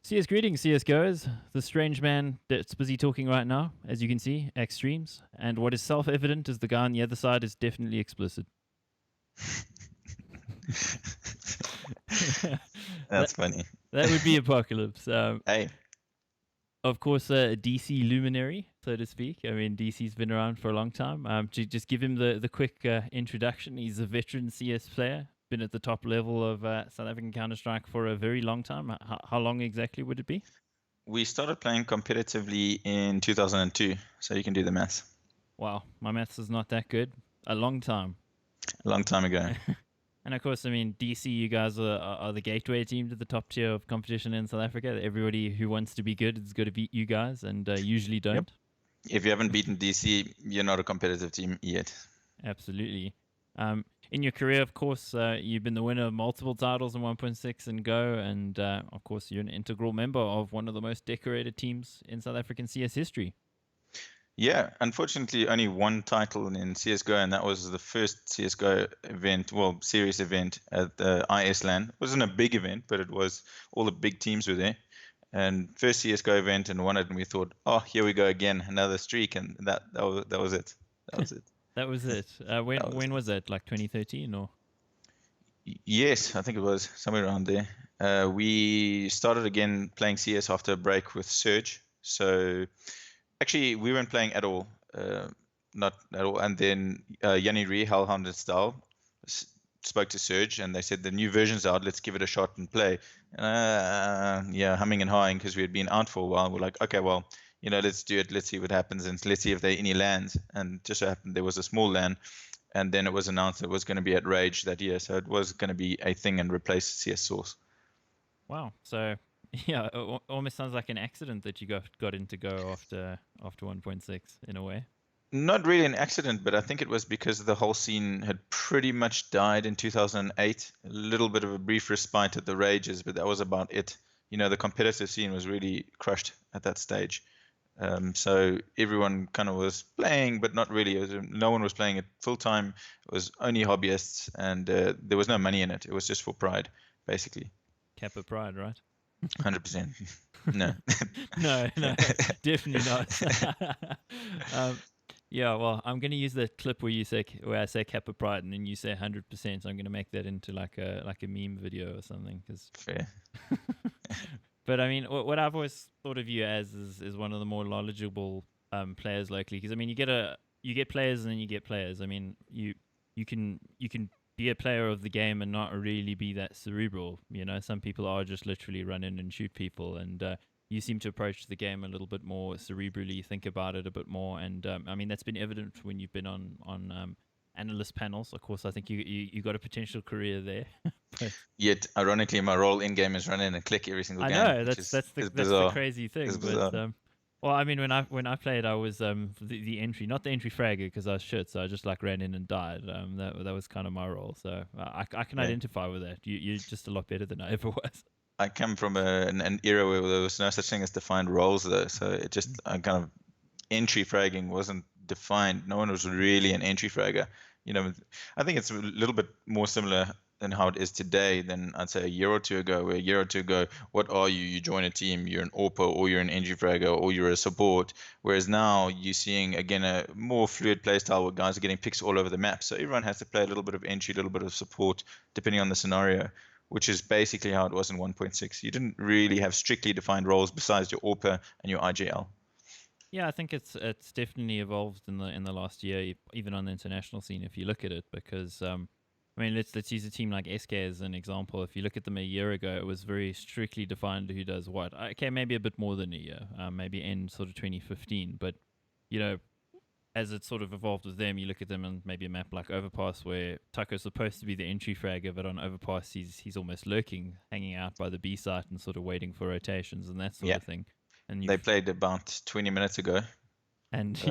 CS greetings, CS goers. The strange man that's busy talking right now, as you can see, extremes. And what is self evident is the guy on the other side is definitely explicit. that, That's funny. that would be Apocalypse. Hey, Of course, a DC luminary, so to speak. I mean, DC's been around for a long time. To just give him the quick introduction, he's a veteran CS player, been at the top level of South African Counter Strike for a very long time. How long exactly would it be? we started playing competitively in 2002, so you can do the maths. Wow, my maths is not that good. A long time. A long time ago. And of course, I mean, DC, you guys are the gateway team to the top tier of competition in South Africa. Everybody who wants to be good is going to beat you guys, and usually Yep. don't. If you haven't beaten DC, you're not a competitive team yet. Absolutely. In your career, of course, you've been the winner of multiple titles in 1.6 and Go, and of course, you're an integral member of one of the most decorated teams in South African CS history. Yeah, unfortunately, only one title in CSGO, and that was the first CSGO event, well, serious event at the ISLAN. It wasn't a big event, but it was all the big teams were there. And first CSGO event and won it, and we thought, oh, here we go again, another streak, and that was it. That was it. That was it. When was that? Like 2013 or? Yes, I think it was somewhere around there. We started again playing CS after a break with Surge. So actually, we weren't playing at all, not at all. And then Yanni Ree, Hellhound and Style, spoke to Surge, and they said the new version's out. Let's give it a shot and play. Yeah, humming and hawing because we had been out for a while. We're like, okay, well, let's do it. Let's see what happens, and let's see if there are any lands. And just so happened there was a small land, and then it was announced it was going to be at Rage that year, so it was going to be a thing and replace CS Source. Wow. So yeah, it almost sounds like an accident that you got into Go after 1.6 in a way. Not really an accident, but I think it was because the whole scene had pretty much died in 2008. A little bit of a brief respite at the Rages, but that was about it. The competitive scene was really crushed at that stage. So everyone kind of was playing, but not really. No one was playing it full time. It was only hobbyists, and there was no money in it. It was just for pride, basically. Kappa pride, right? 100%. No. no, definitely not. Yeah, well, I'm going to use the clip where I say Kappa pride, and then you say 100%. I'm going to make that into like a meme video or something. Fair. But I mean, what I've always thought of you as is one of the more knowledgeable players locally. Because I mean, you get players and then you get players. I mean, you can be a player of the game and not really be that cerebral. Some people are just literally run in and shoot people, and you seem to approach the game a little bit more cerebrally, think about it a bit more. And I mean, that's been evident when you've been on analyst panels. Of course, I think you got a potential career there. Yet, ironically, my role in game is run in and click every single game. I know that's the crazy thing. But well, I mean, when I played, I was the entry, not the entry fragger because I was shit, so I just like ran in and died. That was kind of my role. So I can identify with that. You're just a lot better than I ever was. I come from an era where there was no such thing as defined roles, though. So it just kind of entry fragging wasn't defined. No one was really an entry fragger. I think it's a little bit more similar than how it is today than I'd say a year or two ago. Where a year or two ago, what are you? You join a team, you're an AWPer, or you're an entry fragger, or you're a support. Whereas now you're seeing again a more fluid playstyle where guys are getting picks all over the map. So everyone has to play a little bit of entry, a little bit of support, depending on the scenario, which is basically how it was in 1.6. You didn't really have strictly defined roles besides your AWPer and your IGL. Yeah, I think it's definitely evolved in the last year, even on the international scene. If you look at it, because I mean, let's use a team like SK as an example. If you look at them a year ago, it was very strictly defined who does what. Okay, maybe a bit more than a year, maybe end sort of 2015. But as it sort of evolved with them, you look at them and maybe a map like Overpass where Tucker's supposed to be the entry fragger, but on Overpass he's almost lurking, hanging out by the B site and sort of waiting for rotations and that sort of thing. And they played about 20 minutes ago. And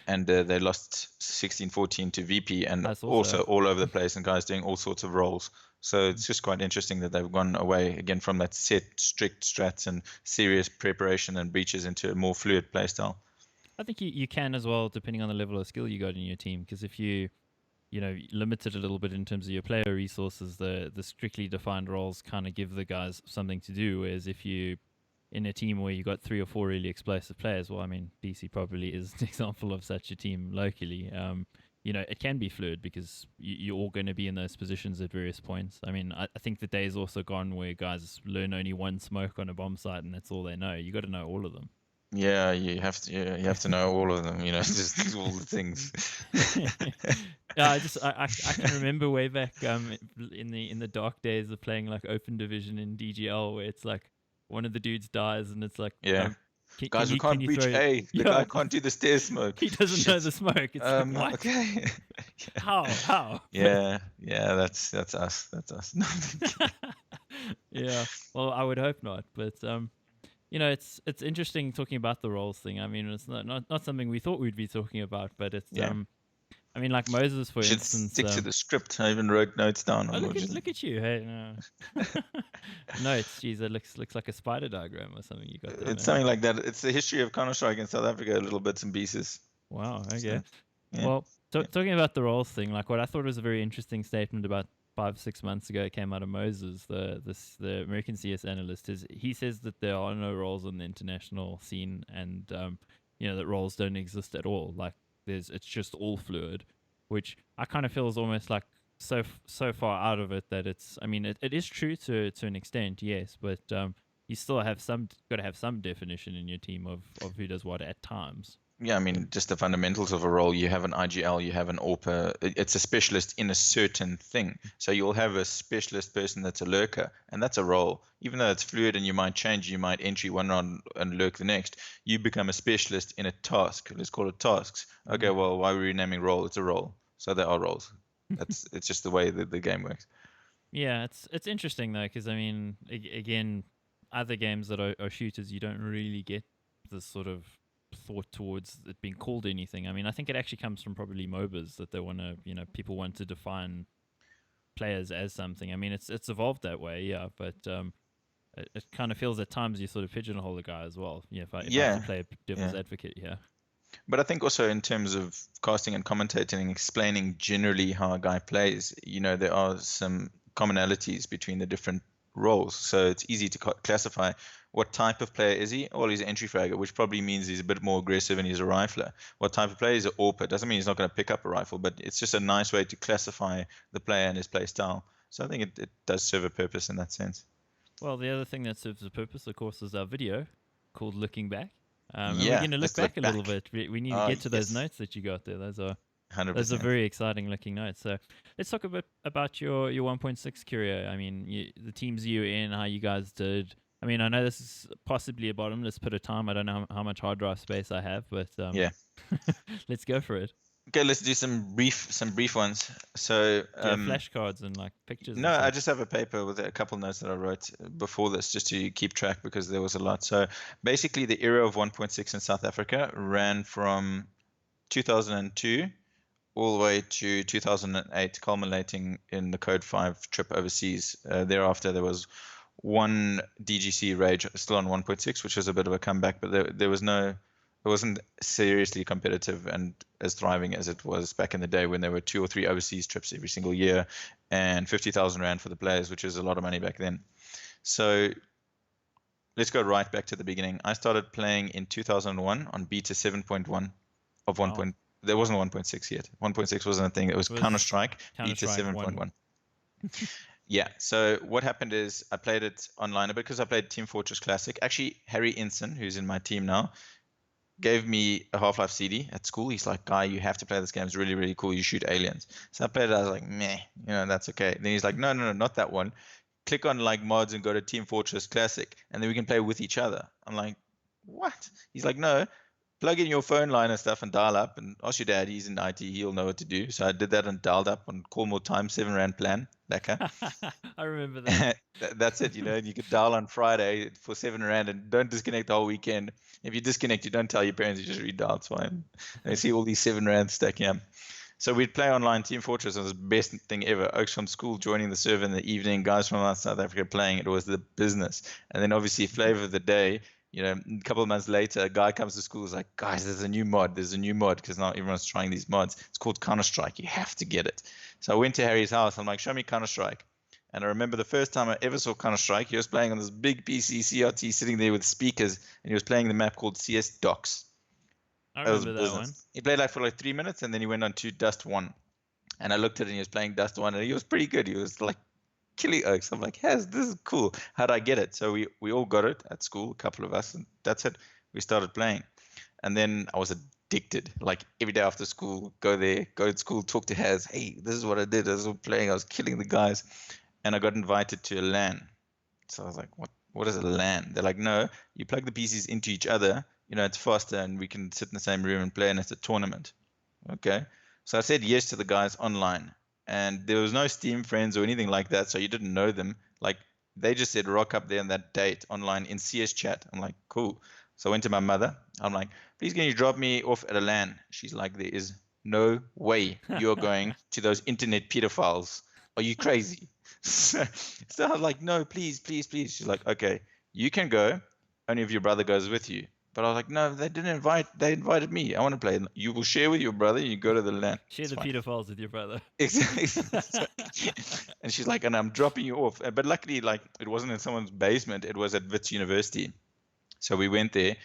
and they lost 16-14 to VP, and also all over the place, and guys doing all sorts of roles. So it's just quite interesting that they've gone away again from that set, strict strats and serious preparation and breaches into a more fluid playstyle. I think you can as well, depending on the level of skill you got in your team. Because if you limited a little bit in terms of your player resources. The strictly defined roles kind of give the guys something to do. Whereas if you in a team where you got 3 or 4 really explosive players, well, I mean, DC probably is an example of such a team locally. It can be fluid because you're all going to be in those positions at various points. I mean, I think the day's also gone where guys learn only one smoke on a bomb site and that's all they know. You got to know all of them. Yeah, you have to know all of them, just all the things. Yeah, I can remember way back in the dark days of playing like open division in DGL where it's like one of the dudes dies and it's like Yeah. Guys, we can can't you breach throw A. The yeah, guy can't do the stair smoke. he doesn't know Shit. the smoke. It's like what? Okay. How? Yeah, that's us. That's us. No, Yeah. Well, I would hope not, but it's interesting talking about the roles thing. I mean, it's not something we thought we'd be talking about, but it's Yeah. I mean, like Moses, for should instance. stick to the script. I even wrote notes down. Oh, look at you! Hey, no. Notes. Geez, it looks like a spider diagram or something you got there. It's something like that. It's the history of Counter-Strike in South Africa, little bits and pieces. Wow. Okay. So, yeah. Well, talking about the roles thing, like what I thought was a very interesting statement about 5-6 months ago, it came out of Moses, the American CS analyst. He says that there are no roles on the international scene, and that roles don't exist at all. Like it's just all fluid, which I kind of feel is almost like so far out of it that it's. I mean, it is true to an extent, yes, but you still got to have some definition in your team of who does what at times. Yeah, I mean, just the fundamentals of a role. You have an IGL, you have an AWPer. It's a specialist in a certain thing. So you'll have a specialist person that's a lurker, and that's a role. Even though it's fluid and you might change, you might entry one round and lurk the next. You become a specialist in a task. Let's call it tasks. Okay, well, why are we renaming role? It's a role. So there are roles. It's just the way that the game works. Yeah, it's interesting though, because I mean, again, other games that are shooters, you don't really get this sort of thought towards it being called anything. I mean, I think it actually comes from probably MOBAs that they want to, people want to define players as something. I mean, it's evolved that way, yeah, but it kind of feels at times you sort of pigeonhole a guy as well. Yeah, if I have to play a devil's advocate, yeah. But I think also in terms of casting and commentating and explaining generally how a guy plays, there are some commonalities between the different roles. So it's easy to classify what type of player is he? Well, he's an entry fragger, which probably means he's a bit more aggressive and he's a rifler. What type of player is an AWPer? Doesn't mean he's not going to pick up a rifle, but it's just a nice way to classify the player and his play style. So I think it does serve a purpose in that sense. Well, the other thing that serves a purpose, of course, is our video called Looking Back. And Yeah, we're going to look let's back look a little bit. We need to get to those yes. notes that you got there. Those are 100%. very exciting looking notes. So let's talk a bit about your 1.6 career. I mean, the teams you were in, how you guys did. I mean, I know this is possibly a bottomless pit of time. I don't know how much hard drive space I have, but yeah, let's go for it. Okay, let's do some brief ones. So do you have flashcards and like pictures? No, I just have a paper with a couple notes that I wrote before this just to keep track because there was a lot. So basically the era of 1.6 in South Africa ran from 2002 all the way to 2008, culminating in the Code 5 trip overseas. Thereafter, there was one DGC Rage still on 1.6, which was a bit of a comeback, but there was no... It wasn't seriously competitive and as thriving as it was back in the day when there were 2 or 3 overseas trips every single year and 50,000 Rand for the players, which was a lot of money back then. So let's go right back to the beginning. I started playing in 2001 on beta 7.1 of 1. Wow. There wasn't 1.6 yet. 1.6 wasn't a thing. It was Counter-Strike beta 7.1. Yeah, so what happened is I played it online a bit because I played Team Fortress Classic. Actually, Harry Inson, who's in my team now, gave me a Half-Life CD at school. He's like, Guy, you have to play this game. It's really, really cool. You shoot aliens. So I played it. I was like, meh, that's okay. Then he's like, no, not that one. Click on like mods and go to Team Fortress Classic, and then we can play with each other. I'm like, what? He's like, no, plug in your phone line and stuff and dial up and ask your dad. He's in IT. He'll know what to do. So I did that and dialed up on Call More Time, 7 Rand plan. Lekker. I remember that. That's it. You could dial on Friday for 7 Rand and don't disconnect the whole weekend. If you disconnect, you don't tell your parents, you just redial. It's fine. And you see all these 7 Rand stacking up. So we'd play online Team Fortress. It was the best thing ever. Oaks from school joining the server in the evening, guys from South Africa playing. It was the business. And then obviously flavor of the day, A couple of months later, a guy comes to school, is like, guys, there's a new mod, because now everyone's trying these mods. It's called Counter-Strike. You have to get it. So I went to Harry's house. I'm like, show me Counter-Strike. And I remember the first time I ever saw Counter-Strike, he was playing on this big PC CRT sitting there with speakers, and he was playing the map called CS Docks. I That was remember that business. one. He played for 3 minutes, and then he went on to Dust 1. And I looked at it, and he was playing Dust 1, and he was pretty good. He was like killing oaks. I'm like, this is cool. How'd I get it? So we all got it at school, a couple of us, and that's it. We started playing. And then I was addicted. Like every day after school, go to school, talk to Haz. Hey, this is what I did. I was playing. I was killing the guys. And I got invited to a LAN. So I was like, what is a LAN? They're like, no, you plug the PCs into each other. It's faster, and we can sit in the same room and play, and it's a tournament. Okay. So I said yes to the guys online, and there was no Steam friends or anything like that, so you didn't know them. Like, they just said rock up there on that date online in CS chat. I'm like, cool. So I went to my mother. I'm like, please can you drop me off at a LAN? She's like, there is no way you're going to those internet pedophiles. Are you crazy? So I was like, no, please, please, please. She's like, okay, you can go. Only if your brother goes with you. But I was like, no, they didn't invite. They invited me. I want to play. You will share with your brother. You go to the LAN. Share the pedophiles with your brother. Exactly. And she's like, and I'm dropping you off. But luckily, it wasn't in someone's basement. It was at Wits University. So we went there,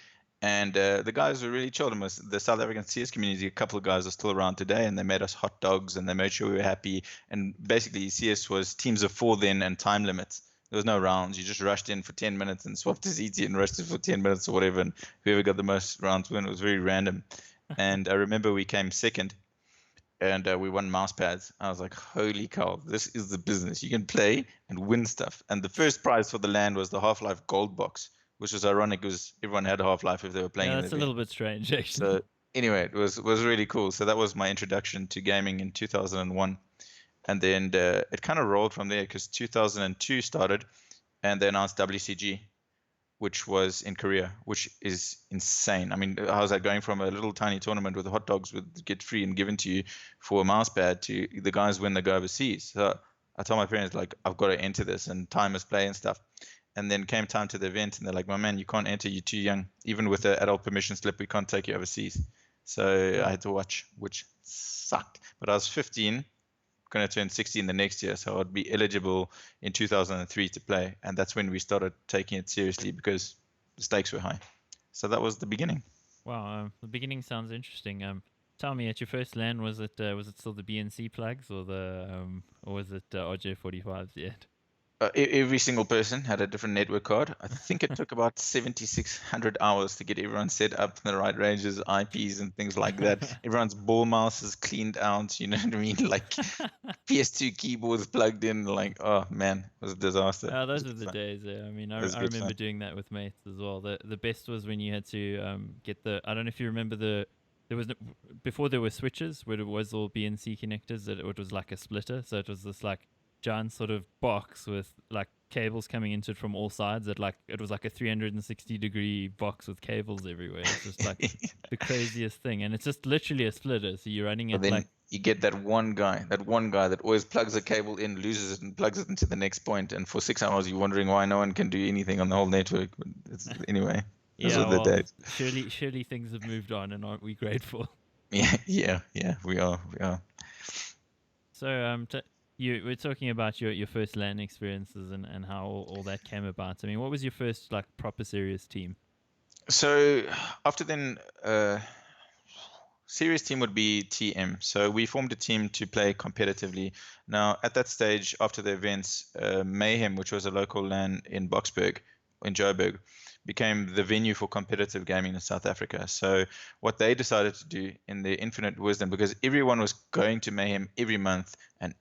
and the guys were really chill. And the South African CS community, a couple of guys are still around today, and they made us hot dogs, and they made sure we were happy. And basically, CS was teams of 4 then and time limits. There was no rounds. You just rushed in for 10 minutes and swapped to ZT and rushed in for 10 minutes or whatever. And whoever got the most rounds win. It was very random. And I remember we came second, and we won mouse pads. I was like, holy cow, this is the business. You can play and win stuff. And the first prize for the LAN was the Half-Life Gold Box, which was ironic because everyone had Half-Life if they were playing. Yeah, that's a little bit strange, actually. So anyway, it was really cool. So that was my introduction to gaming in 2001. And then it kind of rolled from there because 2002 started, and they announced WCG, which was in Korea, which is insane. I mean, how's that going from a little tiny tournament with hot dogs would get free and given to you for a mouse pad to the guys when they go overseas? So I told my parents, like, I've got to enter this, and time is play and stuff. And then came time to the event, and they're like, my man, you can't enter, you're too young. Even with an adult permission slip, we can't take you overseas. So I had to watch, which sucked. But I was 15, going to turn 16 the next year, so I'd be eligible in 2003 to play, and that's when we started taking it seriously because the stakes were high. So that was the beginning. Wow, the beginning sounds interesting. Tell me, at your first LAN, was it still the BNC plugs or or was it RJ45s yet? Every single person had a different network card. I think it took about 7,600 hours to get everyone set up in the right ranges, IPs, and things like that. Everyone's ball mouses cleaned out, you know what I mean? Like PS2 keyboards plugged in. Like, oh man, it was a disaster. Those are the days. I mean, I remember doing that with mates as well. The best was when you had to get the. I don't know if you remember there was before there were switches where it was all BNC connectors. That it was like a splitter, so it was this like giant sort of box with like cables coming into it from all sides. It was like a 360-degree box with cables everywhere. It's just like the craziest thing, and it's just literally a splitter. So you're running it like. You get that one guy that always plugs a cable in, loses it, and plugs it into the next point. And for 6 hours, you're wondering why no one can do anything on the whole network. Anyway, those are the days. Surely things have moved on, and aren't we grateful? Yeah, we are. So, you were talking about your first LAN experiences and how all that came about. I mean, what was your first like proper serious team? So after then. Serious team would be TM. So we formed a team to play competitively. Now, at that stage, after the events, Mayhem, which was a local LAN in Boksburg, in Joburg, became the venue for competitive gaming in South Africa. So what they decided to do in their infinite wisdom, because everyone was going to Mayhem every month, and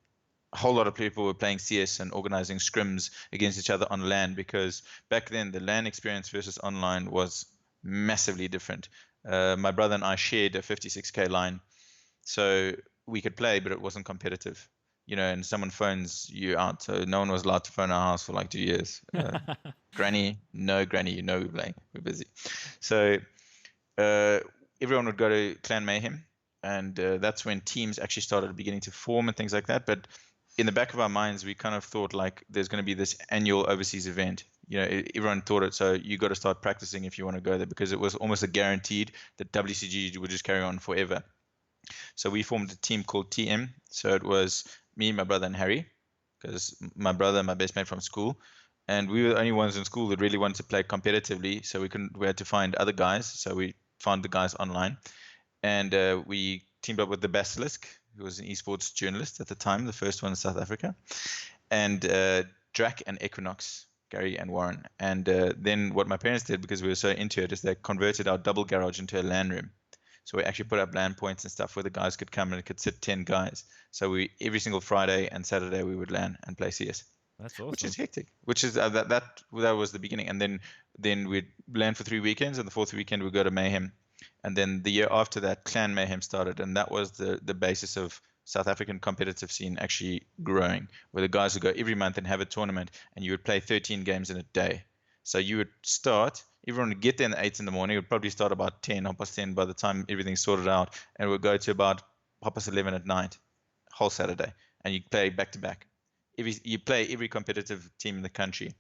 a whole lot of people were playing CS and organizing scrims against each other on LAN, because back then the LAN experience versus online was massively different. My brother and I shared a 56k line, so we could play, but it wasn't competitive, and someone phones you out, so no one was allowed to phone our house for like 2 years. Granny, we're playing, we're busy. So everyone would go to Clan Mayhem, and that's when teams actually started beginning to form and things like that. But in the back of our minds, we kind of thought like there's going to be this annual overseas event. everyone thought it. So you got to start practicing if you want to go there, because it was almost a guaranteed that WCG would just carry on forever. So we formed a team called TM. So it was me, my brother, and Harry, because my brother, my best mate from school, and we were the only ones in school that really wanted to play competitively. So we had to find other guys. So we found the guys online, and we teamed up with the Basilisk, who was an esports journalist at the time, the first one in South Africa, and Drac and Equinox, Gary and Warren. And then what my parents did, because we were so into it, is they converted our double garage into a LAN room. So we actually put up LAN points and stuff where the guys could come and it could sit 10 guys. So every single Friday and Saturday we would LAN and play CS. That's awesome. Which is hectic. Which is that was the beginning. And then we'd LAN for 3 weekends, and the fourth weekend we'd go to Mayhem. And then the year after that, Clan Mayhem started, and that was the basis of South African competitive scene actually growing, where the guys would go every month and have a tournament, and you would play 13 games in a day. So you would start, everyone would get there in the 8 in the morning. It would probably start about 10, 10:30 by the time everything's sorted out, and it would go to about 11 at night, whole Saturday, and you play back to back. You play every competitive team in the country.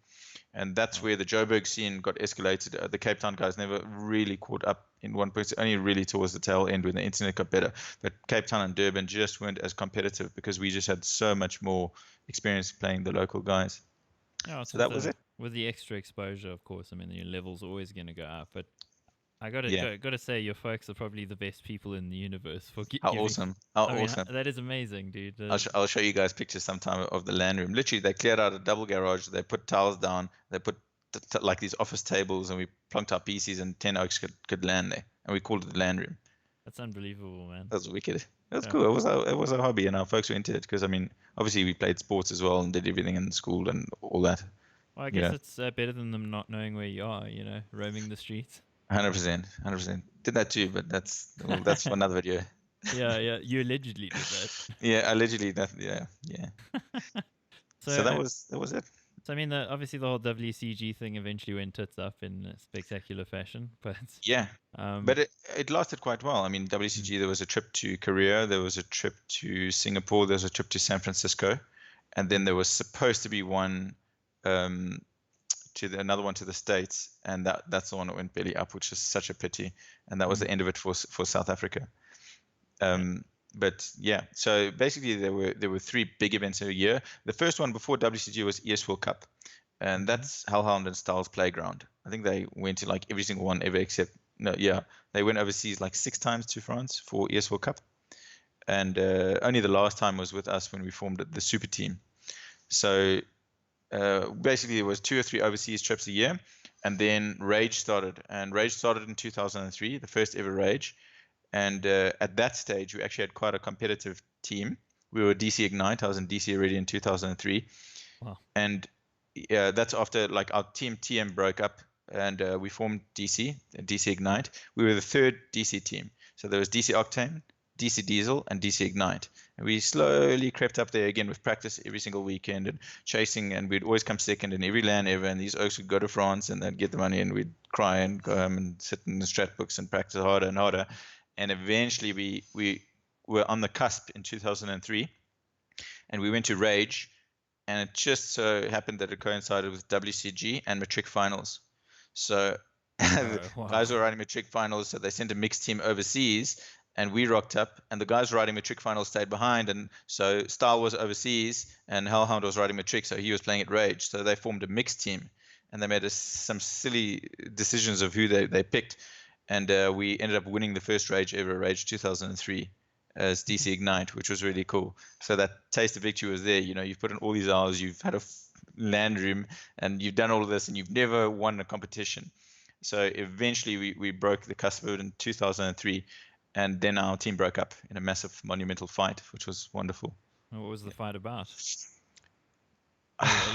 And that's where the Joburg scene got escalated. The Cape Town guys never really caught up in one point, only really towards the tail end when the internet got better. But Cape Town and Durban just weren't as competitive because we just had so much more experience playing the local guys. Oh, so that was it. With the extra exposure, of course. I mean, your level's always going to go up. But I got to say, your folks are probably the best people in the universe for How awesome! How awesome! That is amazing, dude. I'll show you guys pictures sometime of the LAN room. Literally, they cleared out a double garage. They put tiles down. They put like these office tables, and we plunked our PCs, and 10 oaks could LAN there, and we called it the LAN room. That's unbelievable, man. That was wicked. That's cool. It was a hobby, and our folks were into it because, I mean, obviously we played sports as well and did everything in school and all that. Well, I guess it's better than them not knowing where you are, roaming the streets. 100%. Did that too, but that's for another video. Yeah. You allegedly did that. Yeah, allegedly that. Yeah. So that was it. So I mean, obviously the whole WCG thing eventually went tits up in a spectacular fashion, but yeah. But it lasted quite well. I mean, WCG, there was a trip to Korea, there was a trip to Singapore, there was a trip to San Francisco, and then there was supposed to be one. Another one to the States, and that's the one that went belly up, which is such a pity, and that was the end of it for South Africa. But yeah, so basically there were 3 big events a year. The first one before WCG was ES World Cup, and that's Hellhound and Styles Playground. I think they went to like every single one ever except they went overseas like 6 times to France for ES World Cup, and only the last time was with us when we formed the super team. So basically there was 2 or 3 overseas trips a year, and then Rage started, in 2003, the first ever Rage. And at that stage we actually had quite a competitive team. We were DC Ignite. I was in DC already in 2003. Wow. And that's after like our team TM broke up, and we formed DC Ignite. We were the 3rd DC team. So there was DC Octane, DC Diesel, and DC Ignite. And we slowly crept up there again with practice every single weekend and chasing, and we'd always come second in every LAN ever. And these oaks would go to France and they'd get the money, and we'd cry and go home and sit in the strat books and practice harder and harder. And eventually we were on the cusp in 2003, and we went to Rage, and it just so happened that it coincided with WCG and Matric Finals. So guys were riding Matric Finals, so they sent a mixed team overseas, and we rocked up, and the guys riding Matric Finals stayed behind. And so Star was overseas, and Hellhound was riding Matric, so he was playing at Rage. So they formed a mixed team, and they made some silly decisions of who they picked. And we ended up winning the first Rage ever, Rage 2003, as DC Ignite, which was really cool. So that taste of victory was there. You've put in all these hours, you've had a LAN room, and you've done all of this, and you've never won a competition. So eventually we broke the cusp of it in 2003. And then our team broke up in a massive monumental fight, which was wonderful. What was the fight about?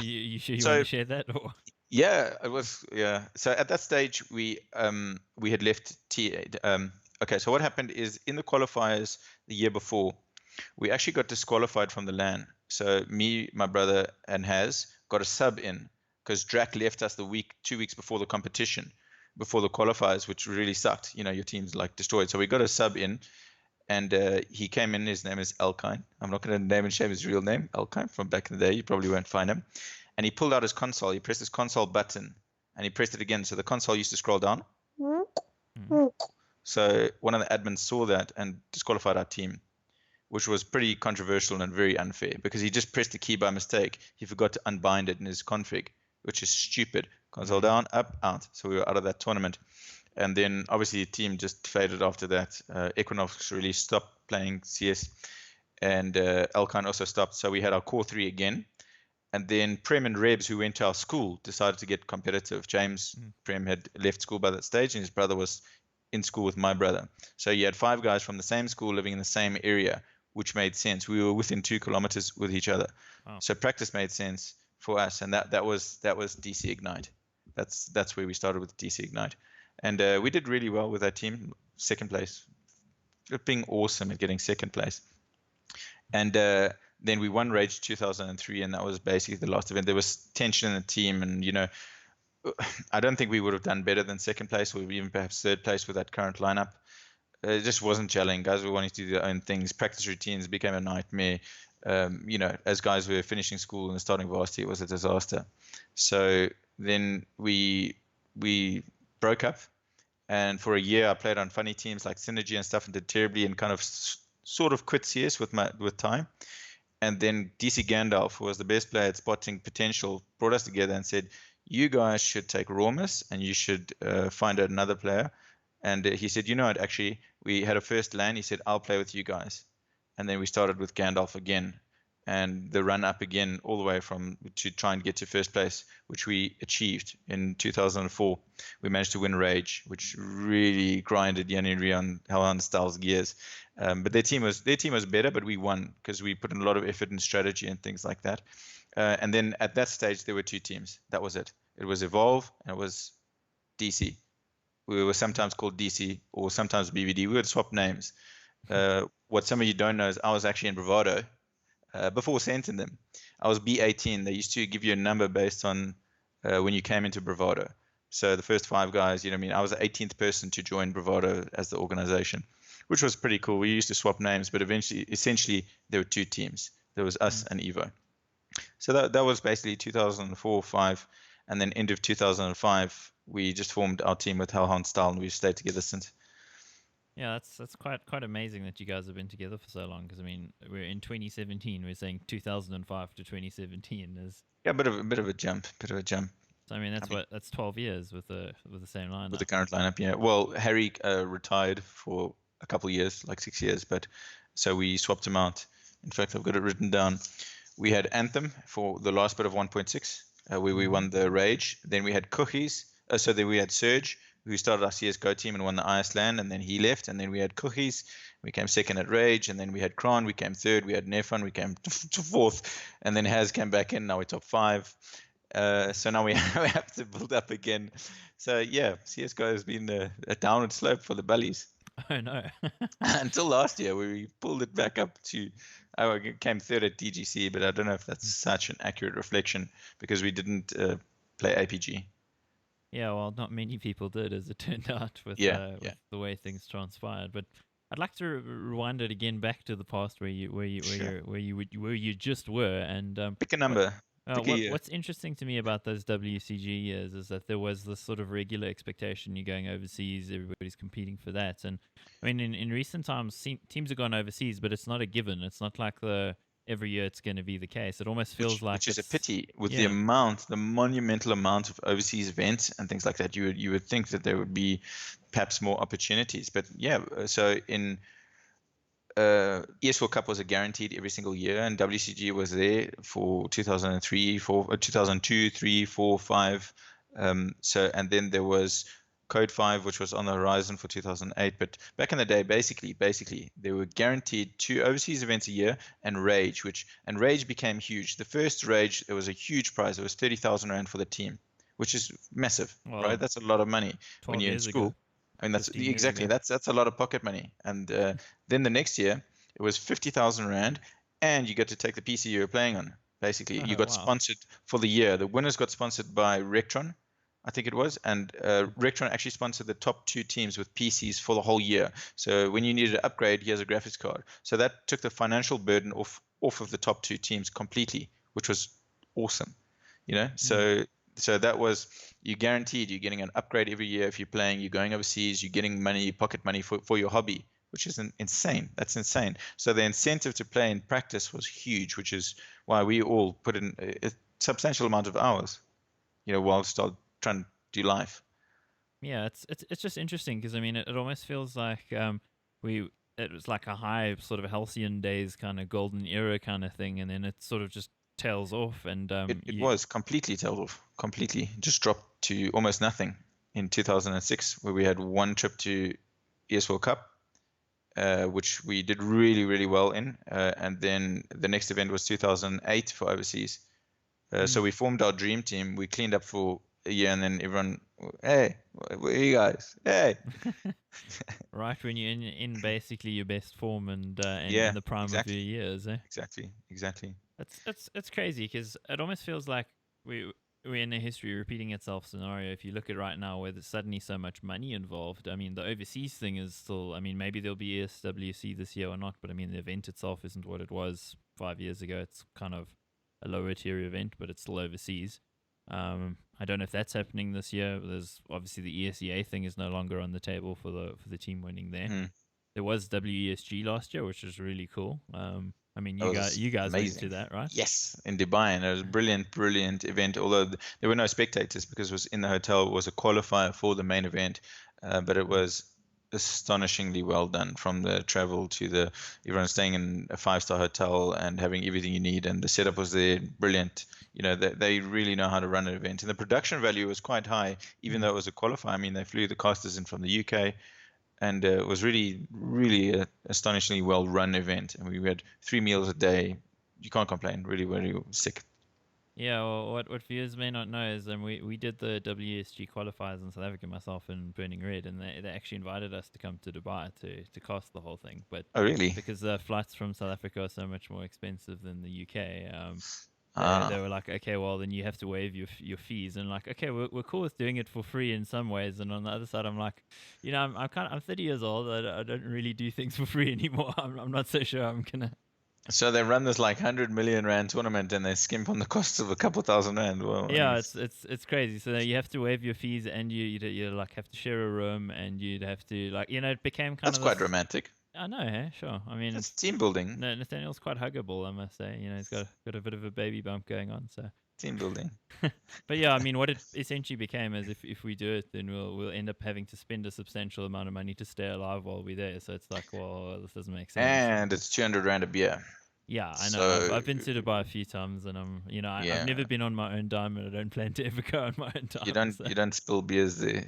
You sure you want to share that? Or? Yeah, it was. Yeah. So at that stage, we had left okay, so what happened is in the qualifiers the year before, we actually got disqualified from the LAN. So me, my brother, and Haz got a sub in because Drac left us 2 weeks before the competition, before the qualifiers, which really sucked. Your team's like destroyed. So we got a sub in, and he came in. His name is Elkine. I'm not going to name and shame his real name, Elkine, from back in the day. You probably won't find him. and he pulled out his console. He pressed his console button, and he pressed it again. So the console used to scroll down. So one of the admins saw that and disqualified our team, which was pretty controversial and very unfair because he just pressed the key by mistake. He forgot to unbind it in his config, which is stupid. Console down, up, out. So we were out of that tournament. And then obviously the team just faded after that. Equinox really stopped playing CS, and Elkine also stopped. So we had our core three again. And then Prem and Rebs, who went to our school, decided to get competitive. James Prem had left school by that stage, and his brother was in school with my brother. So you had 5 guys from the same school living in the same area, which made sense. We were within 2 kilometers with each other. Wow. So practice made sense for us, and that was DC Ignite. That's where we started with DC Ignite. And we did really well with that team, 2nd place. Being awesome at getting 2nd place. And then we won Rage 2003, and that was basically the last event. There was tension in the team, and I don't think we would have done better than 2nd place, or even perhaps 3rd place with that current lineup. It just wasn't gelling. Guys were wanting to do their own things. Practice routines became a nightmare. As guys were finishing school and starting varsity, it was a disaster. So then we broke up, and for a year I played on funny teams like Synergy and stuff, and did terribly, and kind of sort of quit CS with time. And then DC Gandalf, who was the best player at spotting potential, brought us together and said, you guys should take Raumus and you should find another player. And he said, actually, we had a first LAN. He said, I'll play with you guys. And then we started with Gandalf again, and the run up again all the way to try and get to 1st place, which we achieved in 2004. We managed to win Rage, which really grinded Jan and Rion Hellhound Styles gears. But their team was better, but we won because we put in a lot of effort and strategy and things like that. And then at that stage, there were 2 teams. That was it. It was Evolve and it was DC. We were sometimes called DC or sometimes BVD. We would swap names. What some of you don't know is I was actually in Bravado before Sentin them. I was B18. They used to give you a number based on when you came into Bravado. So the first 5 guys, I was the 18th person to join Bravado as the organization, which was pretty cool. We used to swap names, but essentially, there were 2 teams. There was us and Evo. So that was basically 2004, 5, and then end of 2005, we just formed our team with Hellhound Style, and we've stayed together since. Yeah, that's quite amazing that you guys have been together for so long. Because we're in 2017. We're saying 2005 to 2017 is a bit of a jump. So that's 12 years with the same lineup. With the current lineup, yeah. Well, Harry retired for a couple of years, like 6 years, but so we swapped him out. In fact, I've got it written down. We had Anthem for the last bit of 1.6, where we won the Rage. Then we had Cookies. Then we had Surge, who started our CSGO team and won the ISLAN, and then he left. And then we had Cookies. We came 2nd at Rage. And then we had Kron. We came 3rd. We had Nefan. We came to 4th. And then Haz came back in. Now we're top 5. So now we have to build up again. So yeah, CSGO has been a downward slope for the Bullies. Oh no! Until last year, where we pulled it back up to, I came 3rd at DGC, but I don't know if that's such an accurate reflection because we didn't play APG. Yeah, well, not many people did, as it turned out, with the way things transpired. But I'd like to rewind it again back to the past where you just were, and pick a number. What's interesting to me about those WCG years is that there was this sort of regular expectation. You're going overseas, everybody's competing for that. And in recent times, teams have gone overseas, but it's not a given. It's not like every year it's going to be the case. It almost feels which is a pity with the monumental amount of overseas events and things like that. You would think that there would be perhaps more opportunities, but so in ES4 Cup was a guaranteed every single year, and WCG was there for 2003, 2002, 3, 4, 5. And then there was Code 5, which was on the horizon for 2008. But back in the day, basically, they were guaranteed 2 overseas events a year and Rage, and Rage became huge. The first Rage, there was a huge prize. It was 30,000 Rand for the team, which is massive, right? That's a lot of money when you're in school. Ago. That's exactly that's a lot of pocket money. And then the next year it was 50,000 Rand, and you get to take the PC you were playing on. Basically, you got sponsored for the year. The winners got sponsored by Rectron, I think it was, and Rectron actually sponsored the top 2 teams with PCs for the whole year. So when you needed to upgrade, here's a graphics card. So that took the financial burden off of the top 2 teams completely, which was awesome. So that was, you guaranteed you're getting an upgrade every year if you're playing, you're going overseas, you're getting money, pocket money for your hobby, which is insane. That's insane. So the incentive to play and practice was huge, which is why we all put in a substantial amount of hours, whilst trying to do life. Yeah, it's just interesting because I mean it almost feels like we it was like a high sort of halcyon days kind of golden era kind of thing, and then it sort of just tails off, and It was completely tailed off, completely just dropped to almost nothing in 2006, where we had one trip to ES World Cup, which we did really, really well in. And then the next event was 2008 for overseas. So we formed our dream team. We cleaned up for a year, and then everyone, hey, where are you guys? Hey. right when you're in basically your best form and Yeah, in the prime of your exactly. years, eh? Exactly. It's crazy because it almost feels like we're in a history repeating itself scenario. If you look at right now, where there's suddenly so much money involved. I mean, the overseas thing is still. I mean, maybe there'll be ESWC this year or not, but I mean, the event itself isn't what it was 5 years ago. It's kind of a lower tier event, but it's still overseas. I don't know if that's happening this year. There's obviously the ESEA thing is no longer on the table for the team winning there. Mm. There was WESG last year, which was really cool. I mean, That was you guys went to amazing. that, right? Yes, in Dubai, and it was a brilliant, brilliant event. Although there were no spectators because it was in the hotel. It was a qualifier for the main event, but it was astonishingly well done. From the travel to the everyone staying in a 5-star hotel and having everything you need, and the setup was there, brilliant. They really know how to run an event, and the production value was quite high, even though it was a qualifier. I mean, they flew the casters in from the UK, and it was really, really a astonishingly well run event. And we had 3 meals a day. You can't complain. Really, really sick. Yeah, well, what viewers may not know is we did the WSG qualifiers in South Africa, myself and Burning Red, and they actually invited us to come to Dubai to cast the whole thing. But Oh, really? because the flights from South Africa are so much more expensive than the UK, they Ah, were like, okay, well then you have to waive your fees, and like, okay, we're cool with doing it for free in some ways, and on the other side, I'm like, I'm 30 years old, I don't really do things for free anymore. I'm not so sure I'm gonna. so they run this like 100 million rand tournament, and they skimp on the costs of a couple thousand rand. Well, I mean, Yeah, it's crazy. So you have to waive your fees, and you like have to share a room, and you'd have to like it became kind that's of quite this. romantic. I know, hey, sure. I mean, That's team building. no, Nathaniel's quite huggable, I must say. He's got a bit of a baby bump going on. So, Team building. but yeah, I mean, what it essentially became is if we do it, then we'll end up having to spend a substantial amount of money to stay alive while we're there. So it's like, well, this doesn't make sense. And it's 200 rand a beer. Yeah, I know. So, I've been to Dubai a few times, and I've yeah, never been on my own dime, and I don't plan to ever go on my own you dime. don't So. you don't spill beers there.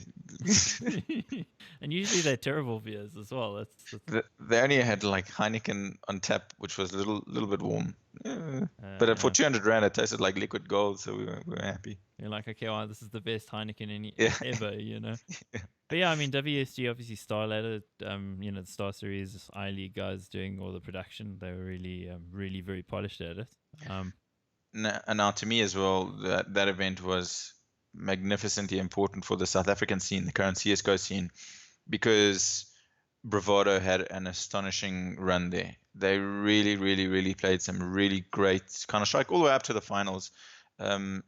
And usually they're terrible beers as well. That's They only had like Heineken on tap, which was a little bit warm. Yeah. But for yeah. 200 rand, it tasted like liquid gold, so we were happy. You're like, okay, well, this is the best Heineken Yeah. ever. But yeah, I mean, WSG obviously Star Ladder, the Star Series I League guys doing all the production. They were really, really very polished at it. And now to me as well, that event was magnificently important for the South African scene, the current CS:GO scene, because Bravado had an astonishing run there. They really, really, really played some really great Counter-Strike all the way up to the finals. And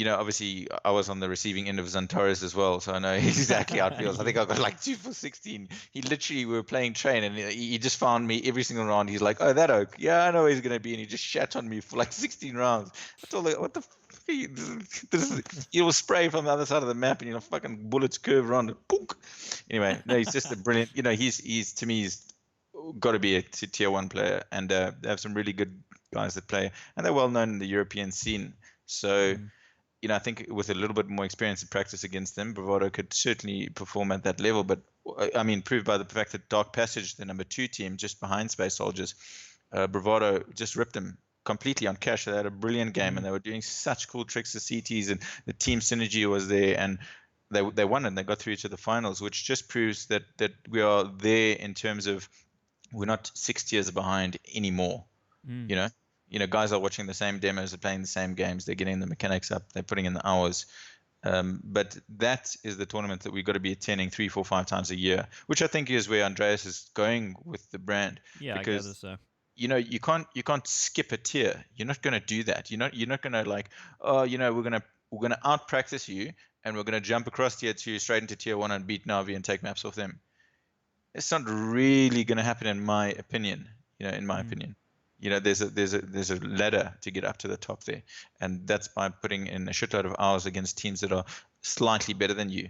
obviously I was on the receiving end of Zantares as well, so I know exactly how it feels. I think I got like 2 for 16. He literally, we were playing train, and he just found me every single round. He's like, oh, that oak. Yeah, I know where he's going to be. And he just shat on me for like 16 rounds. I told him, what the he will spray from the other side of the map, and fucking bullets curve around it. Boom. Anyway, no, he's just a brilliant, he's to me, he's got to be a tier 1 player, and they have some really good guys that play, and they're well known in the European scene. So, I think with a little bit more experience and practice against them, Bravado could certainly perform at that level. But I mean, proved by the fact that Dark Passage, the number 2 team, just behind Space Soldiers, Bravado just ripped them completely on cash. They had a brilliant game, and they were doing such cool tricks to CTs, and the team synergy was there, and they won, and they got through to the finals, which just proves that we are there in terms of we're not 6 years behind anymore. Guys are watching the same demos, they're playing the same games, they're getting the mechanics up, they're putting in the hours. But that is the tournament that we've got to be attending 3, 4, 5 times a year, which I think is where Andreas is going with the brand. Yeah, Because I gather so. you can't skip a tier. You're not going to do that. You're not going to like, oh, we're going to out practice you, and we're going to jump across tier 2 straight into tier 1 and beat Navi and take maps off them. It's not really going to happen, in my opinion. In my opinion, there's a ladder to get up to the top there, and that's by putting in a shitload of hours against teams that are slightly better than you.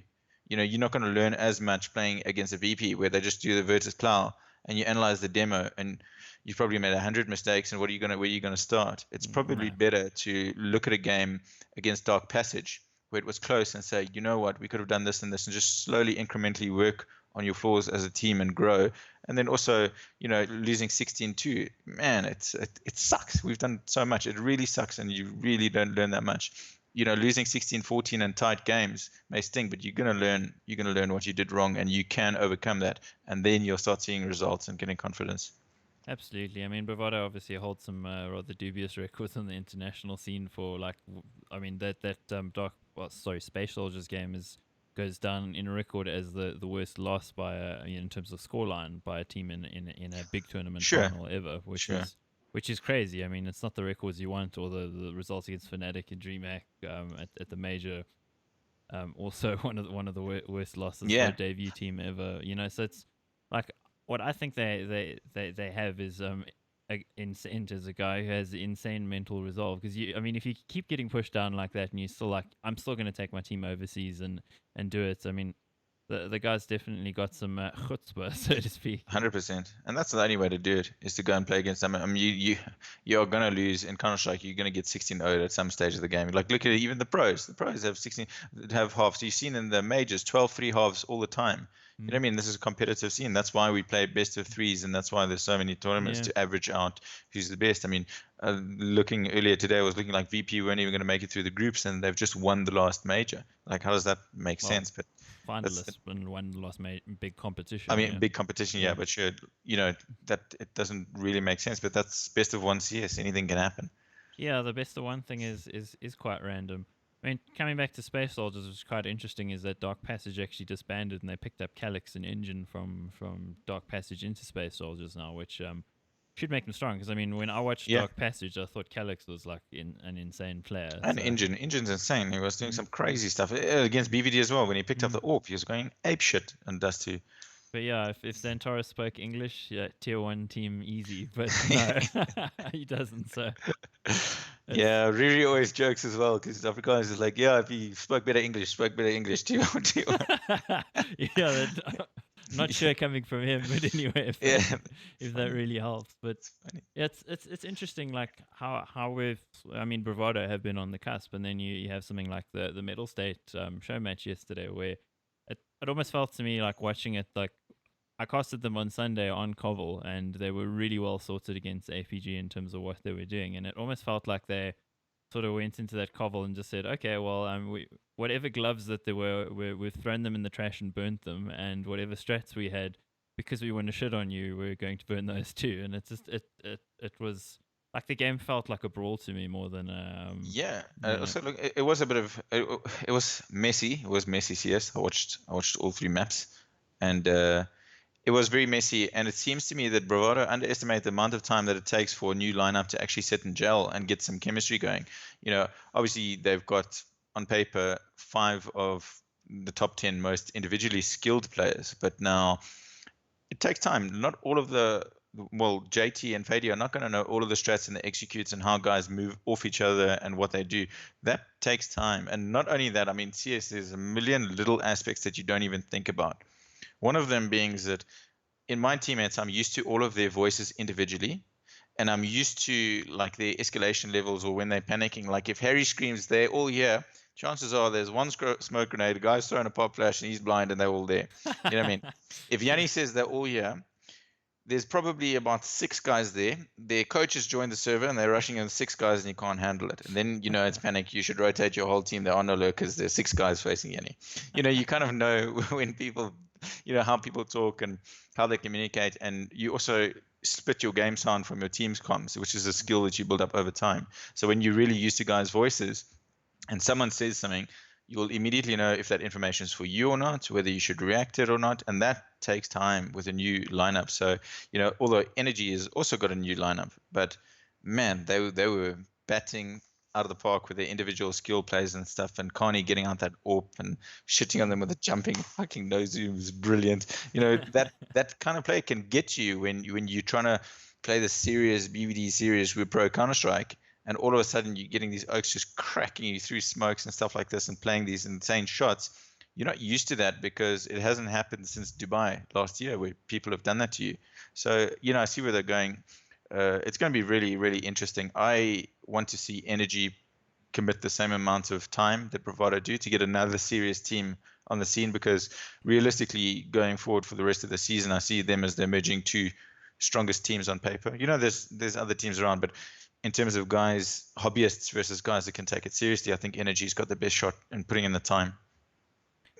You're not going to learn as much playing against a VP where they just do the Virtus plow and you analyze the demo and you've probably made 100 mistakes, and where are you going to start? It's probably better to look at a game against Dark Passage where it was close and say, you know what, we could have done this and this, and just slowly incrementally work on your flaws as a team and grow. And then also, losing 16-2, man, it sucks. We've done so much. It really sucks, and you really don't learn that much. Losing 16-14 in tight games may sting, but you're gonna learn what you did wrong, and you can overcome that, and then you'll start seeing results and getting confidence. Absolutely. I mean, Bravado obviously holds some rather dubious records on the international scene for Space Soldiers game goes down in a record as the worst loss by in terms of scoreline by a team in a big tournament final ever, which is crazy. I mean, it's not the records you want, or the results against Fnatic and DreamHack at the major. Also, one of the worst losses for a debut team ever. So it's like, what I think they have is Int as a guy who has insane mental resolve. Because if you keep getting pushed down like that, and you're still like, I'm still going to take my team overseas and do it. I mean, the guy's definitely got some chutzpah, so to speak. 100%, and that's the only way to do it, is to go and play against them. I mean, you're going to lose in Counter-Strike. You're going to get 16-0 at some stage of the game. Like, look at it, even the pros. The pros have halves. You've seen in the majors 12-3 halves all the time. You know what I mean? This is a competitive scene. That's why we play best of threes, and that's why there's so many tournaments to average out who's the best. I mean, looking earlier today, I was looking like VP weren't even going to make it through the groups, and they've just won the last major. Like, how does that make sense? But finalists and won the last big competition. I mean, big competition, but sure, that it doesn't really make sense. But that's best of one CS. Anything can happen. Yeah, the best of one thing is quite random. I mean, coming back to Space Soldiers, which is quite interesting, is that Dark Passage actually disbanded, and they picked up Calyx and Engine from Dark Passage into Space Soldiers now, which should make them strong. Because I mean, when I watched Dark Passage, I thought Calyx was like an insane player. And Engine's insane. He was doing some crazy stuff against BVD as well. When he picked up the AWP, he was going ape shit and Dust 2. But yeah, if Xantaurus spoke English, tier 1 team easy. But no, he doesn't. So yeah, Riri always jokes as well, because Afrikaans is like, if he spoke better English, tier 1. Yeah, not sure coming from him, but anyway, if that really helps. But it's interesting, like how Bravado have been on the cusp, and then you have something like the Metal State show match yesterday, where it almost felt to me like watching it, like I casted them on Sunday on Kovel, and they were really well sorted against APG in terms of what they were doing, and it almost felt like they sort of went into that Kovel and just said, okay, well, whatever gloves that there were, we've thrown them in the trash and burnt them, and whatever strats we had, because we want to shit on you, we're going to burn those too. And it's just it was like the game felt like a brawl to me more than So look, it was a bit of it was messy. It was messy CS. I watched all 3 maps, and it was very messy. And it seems to me that Bravado underestimated the amount of time that it takes for a new lineup to actually sit and gel and get some chemistry going. Obviously they've got on paper 5 of the top 10 most individually skilled players, but now it takes time. Not all of JT and Fady are not going to know all of the strats and the executes and how guys move off each other and what they do. That takes time. And not only that, I mean, CS, there's a million little aspects that you don't even think about. One of them being that in my teammates, I'm used to all of their voices individually, and I'm used to like their escalation levels, or when they're panicking. Like if Harry screams, they're all here. Chances are there's one smoke grenade, a guy's throwing a pop flash, and he's blind, and they're all there. You know what I mean? If Yanni says they're all here, there's probably about 6 guys there. Their coaches joined the server, and they're rushing in 6 guys, and you can't handle it. And then, it's panic. You should rotate your whole team. There are no lurkers. There's 6 guys facing Yanni. You kind of know when people, how people talk and how they communicate. And you also split your game sound from your team's comms, which is a skill that you build up over time. So when you're really used to guys' voices and someone says something, you'll immediately know if that information is for you or not, whether you should react it or not, and that takes time with a new lineup. So, although Energy has also got a new lineup, but man, they were batting out of the park with their individual skill plays and stuff, and Carney getting out that AWP and shitting on them with a jumping fucking nose zoom is brilliant. That kind of play can get you when you're trying to play the serious BBD series with Pro Counter-Strike, and all of a sudden you're getting these oaks just cracking you through smokes and stuff like this and playing these insane shots. You're not used to that because it hasn't happened since Dubai last year where people have done that to you. So, I see where they're going. It's going to be really, really interesting. I want to see Energy commit the same amount of time that Bravado do to get another serious team on the scene, because realistically going forward for the rest of the season, I see them as the emerging two strongest teams on paper. There's other teams around, but in terms of guys, hobbyists versus guys that can take it seriously, I think Energy's got the best shot in putting in the time.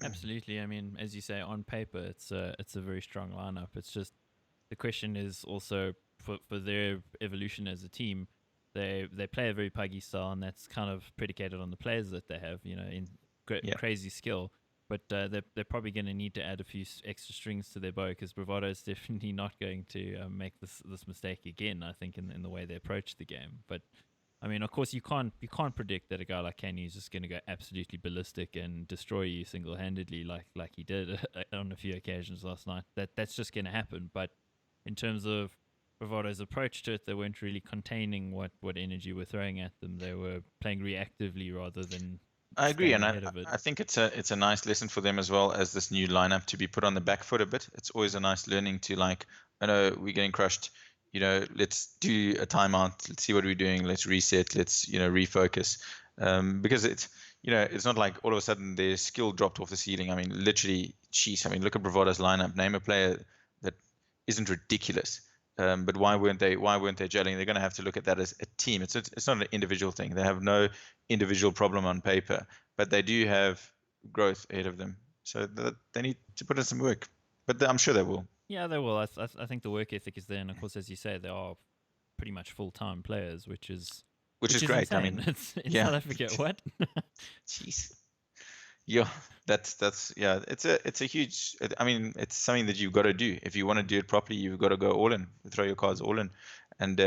Absolutely. I mean, as you say, on paper, it's a very strong lineup. It's just the question is also for their evolution as a team. They play a very puggy style, and that's kind of predicated on the players that they have. In crazy skill. But they're probably going to need to add a few extra strings to their bow, because Bravado is definitely not going to make this mistake again, I think, in the way they approach the game. But I mean, of course, you can't predict that a guy like Kenny is just going to go absolutely ballistic and destroy you single handedly like he did on a few occasions last night. That's just going to happen. But in terms of Bravado's approach to it, they weren't really containing what Energy were throwing at them. They were playing reactively rather than. I agree, and I think it's a nice lesson for them as well as this new lineup to be put on the back foot a bit. It's always a nice learning to, like, I know we're getting crushed. Let's do a timeout. Let's see what we're doing. Let's reset. Let's refocus. Because it's not like all of a sudden their skill dropped off the ceiling. I mean, literally, jeez. I mean, look at Bravado's lineup. Name a player that isn't ridiculous. But why weren't they gelling? They're going to have to look at that as a team. It's not an individual thing. They have no individual problem on paper, but they do have growth ahead of them. So they need to put in some work. But I'm sure they will. Yeah, they will. I think the work ethic is there, and of course, as you say, they are pretty much full-time players, which is great. Insane. I mean, it's in South Africa. What? Jeez. Yeah, that's yeah. It's a huge. I mean, it's something that you've got to do if you want to do it properly. You've got to go all in, throw your cards all in, and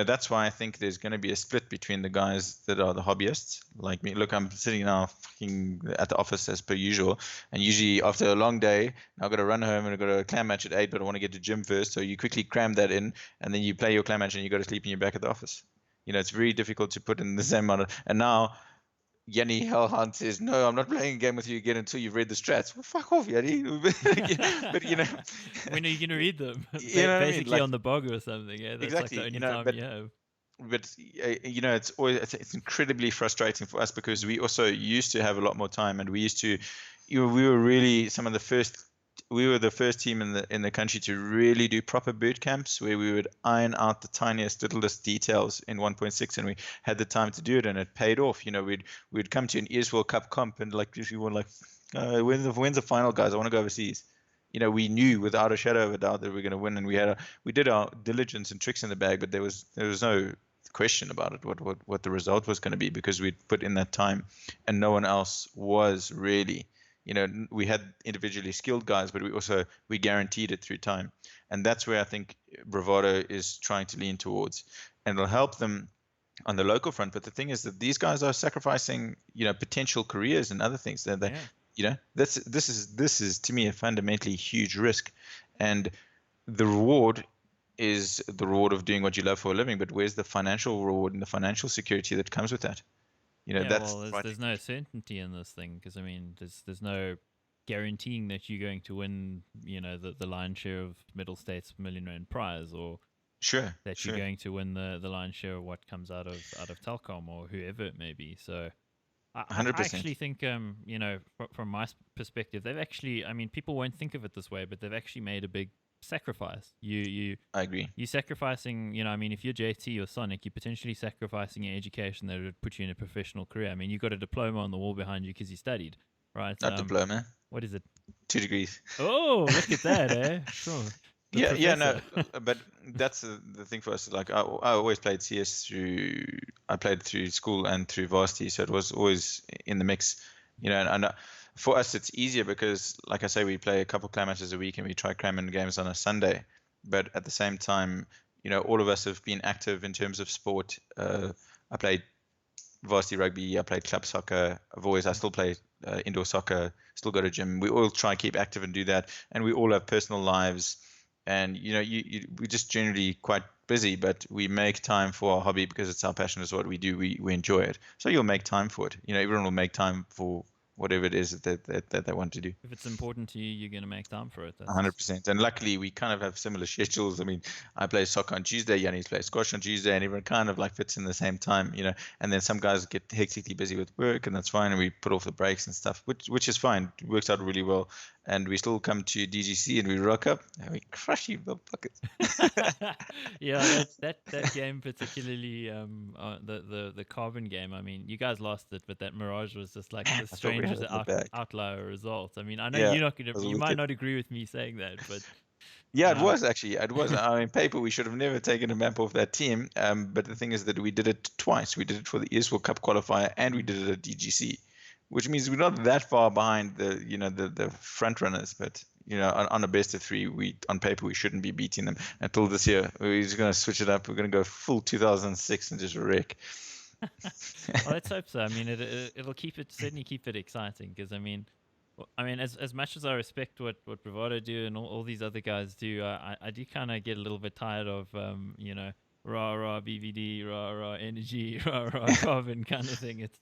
that's why I think there's going to be a split between the guys that are the hobbyists, like me. Look, I'm sitting now fucking at the office as per usual, and usually after a long day, I've got to run home and I've got a clan match at 8, but I want to get to gym first. So you quickly cram that in, and then you play your clan match and you go to sleep and you're back at the office. It's very difficult to put in the same amount of, and now Yanni Hellhunt says, "No, I'm not playing a game with you again until you've read the strats." Well, fuck off, Yanni. But when are you going to read them? Basically, like, on the bog or something. Yeah, that's exactly. Like the only time you have. But it's always it's incredibly frustrating for us because we also used to have a lot more time, and we used to, we were really some of the first. We were the first team in the country to really do proper boot camps where we would iron out the tiniest, littlest details in 1.6, and we had the time to do it, and it paid off. We'd come to an ESL Cup comp, and like if you were like, when's the final, guys? I want to go overseas. We knew without a shadow of a doubt that we were going to win, and we did our diligence and tricks in the bag, but there was no question about it what the result was going to be, because we'd put in that time, and no one else was really. We had individually skilled guys, but we guaranteed it through time. And that's where I think Bravado is trying to lean towards. And it'll help them on the local front. But the thing is that these guys are sacrificing, potential careers and other things. This is to me a fundamentally huge risk. And the reward is the reward of doing what you love for a living. But where's the financial reward and the financial security that comes with that? There's no certainty in this thing, because I mean, there's no guaranteeing that you're going to win, the lion's share of Middle States $1 million prize, or you're going to win the lion's share of what comes out of Telkom or whoever it may be. So I 100%. actually think, from my perspective, they've actually, I mean, people won't think of it this way, but they've actually made a big sacrifice. I agree. You're sacrificing, I mean, if you're JT or Sonic, you're potentially sacrificing your education that would put you in a professional career. I mean, you've got a diploma on the wall behind you because you studied, right? Not diploma. What is it? 2 degrees. Oh, look at that, eh? Sure. the Yeah, no, professor. but that's the thing for us. Like I always played CS through, I played through school and through varsity, so it was always in the mix, and for us it's easier because, like I say, we play a couple clan matches a week and we try cram in games on a Sunday, but at the same time, all of us have been active in terms of sport. I played varsity rugby, I played club soccer. I still play indoor soccer, still go to gym. We all try and keep active and do that, and we all have personal lives, and we're just generally quite busy, but we make time for our hobby because it's our passion. It's what we do. We enjoy it, so you'll make time for it. Everyone will make time for whatever it is that they want to do. If it's important to you, you're going to make time for it. That's 100%. And luckily, we kind of have similar schedules. I mean, I play soccer on Tuesday, Yannis plays squash on Tuesday, and everyone kind of like fits in the same time. And then some guys get hectically busy with work, and that's fine. And we put off the breaks and stuff, which is fine. It works out really well. And we still come to DGC and we rock up and we crush you motherfuckers. yeah, that game particularly, the carbon game. I mean, you guys lost it, but that Mirage was just like the I thought we had strangest it in the bag. outlier result. I mean, I know Yeah, you're not it gonna, was you might wicked. not agree with me saying that, but Yeah, it um, was actually. It was. I mean, paper, we should have never taken a map off that team. But the thing is that we did it twice. We did it for the ESL Cup qualifier, and we mm, did it at DGC, which means we're not that far behind the front runners. But on a best of three, on paper we shouldn't be beating them until this year. We're just going to switch it up. We're going to go full 2006 and just wreck. well, let's hope so. I mean, it'll certainly keep it exciting because I mean, as much as I respect what Bravado do and all these other guys do, I do kind of get a little bit tired of rah rah BVD, rah rah energy, rah rah carbon kind of thing. It's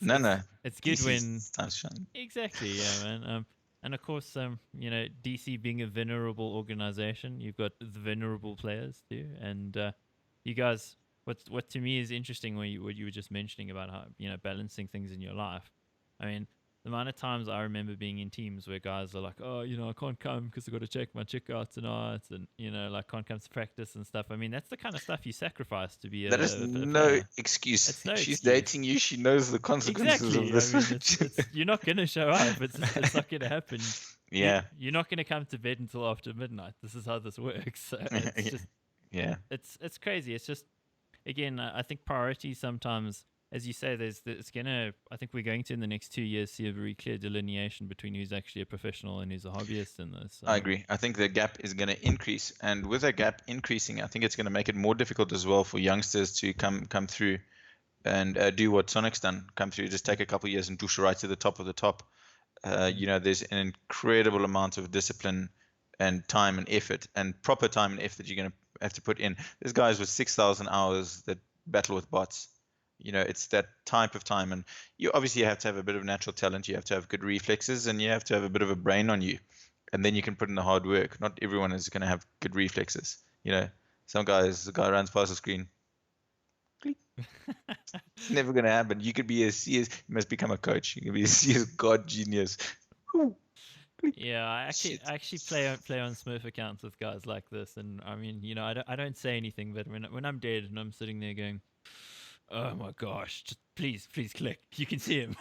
No, it's no, it's good when DC's time to shine. exactly, yeah, man. And of course, DC being a venerable organization, you've got the venerable players too, and you guys. What to me is interesting, what you were just mentioning about how balancing things in your life. I mean, the amount of times I remember being in teams where guys are like, oh, I can't come because I got to check my chick out tonight, and like can't come to practice and stuff. I mean, that's the kind of stuff you sacrifice to be That is a no player. excuse. It's no She's excuse. dating you. She knows the consequences of Exactly. I this. mean, it's you're not gonna show up. It's not gonna happen. Yeah. You're not gonna come to bed until after midnight. This is how this works. So Yeah. it's crazy. It's just again, I think priorities sometimes, as you say, it's gonna. I think we're going to in the next 2 years see a very clear delineation between who's actually a professional and who's a hobbyist in this. I agree. I think the gap is going to increase, and with that gap increasing, I think it's going to make it more difficult as well for youngsters to come through and do what Sonic's done. Come through, just take a couple of years and push right to the top of the top. There's an incredible amount of discipline and time and effort and proper time and effort you're going to have to put in. There's guys with 6,000 hours that battle with bots. It's that type of time, and you obviously have to have a bit of natural talent. You have to have good reflexes, and you have to have a bit of a brain on you, and then you can put in the hard work. Not everyone is going to have good reflexes. Some guys, the guy runs past the screen. It's never going to happen. You could be a CS. You must become a coach. You can be a CS god genius. Yeah, I Shit. actually play on Smurf accounts with guys like this, and I mean, I don't say anything, but when I'm dead and I'm sitting there going, oh my gosh, just please click. You can see him.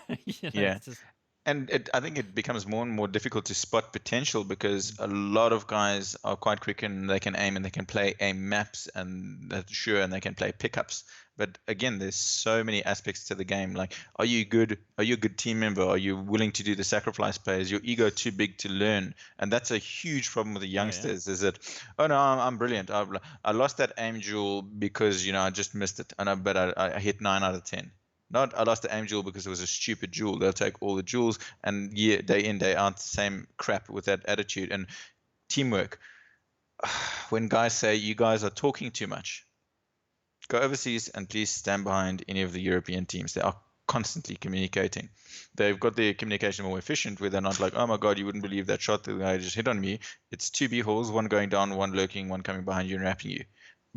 Yeah. It's just And I think it becomes more and more difficult to spot potential because a lot of guys are quite quick and they can aim and they can play aim maps and that's sure and they can play pickups. But again, there's so many aspects to the game. Like, are you good? Are you a good team member? Are you willing to do the sacrifice play? Is your ego too big to learn? And that's a huge problem with the oh yeah. youngsters. Is that, oh no, I'm brilliant. I lost that aim duel because I just missed it, but I hit 9 out of 10. Not I lost the aim jewel because it was a stupid jewel. They'll take all the jewels and day in, day out, the same crap with that attitude and teamwork. When guys say you guys are talking too much, go overseas and please stand behind any of the European teams. They are constantly communicating. They've got their communication more efficient where they're not like, oh my God, you wouldn't believe that shot the guy just hit on me. It's two B holes, one going down, one lurking, one coming behind you and wrapping you.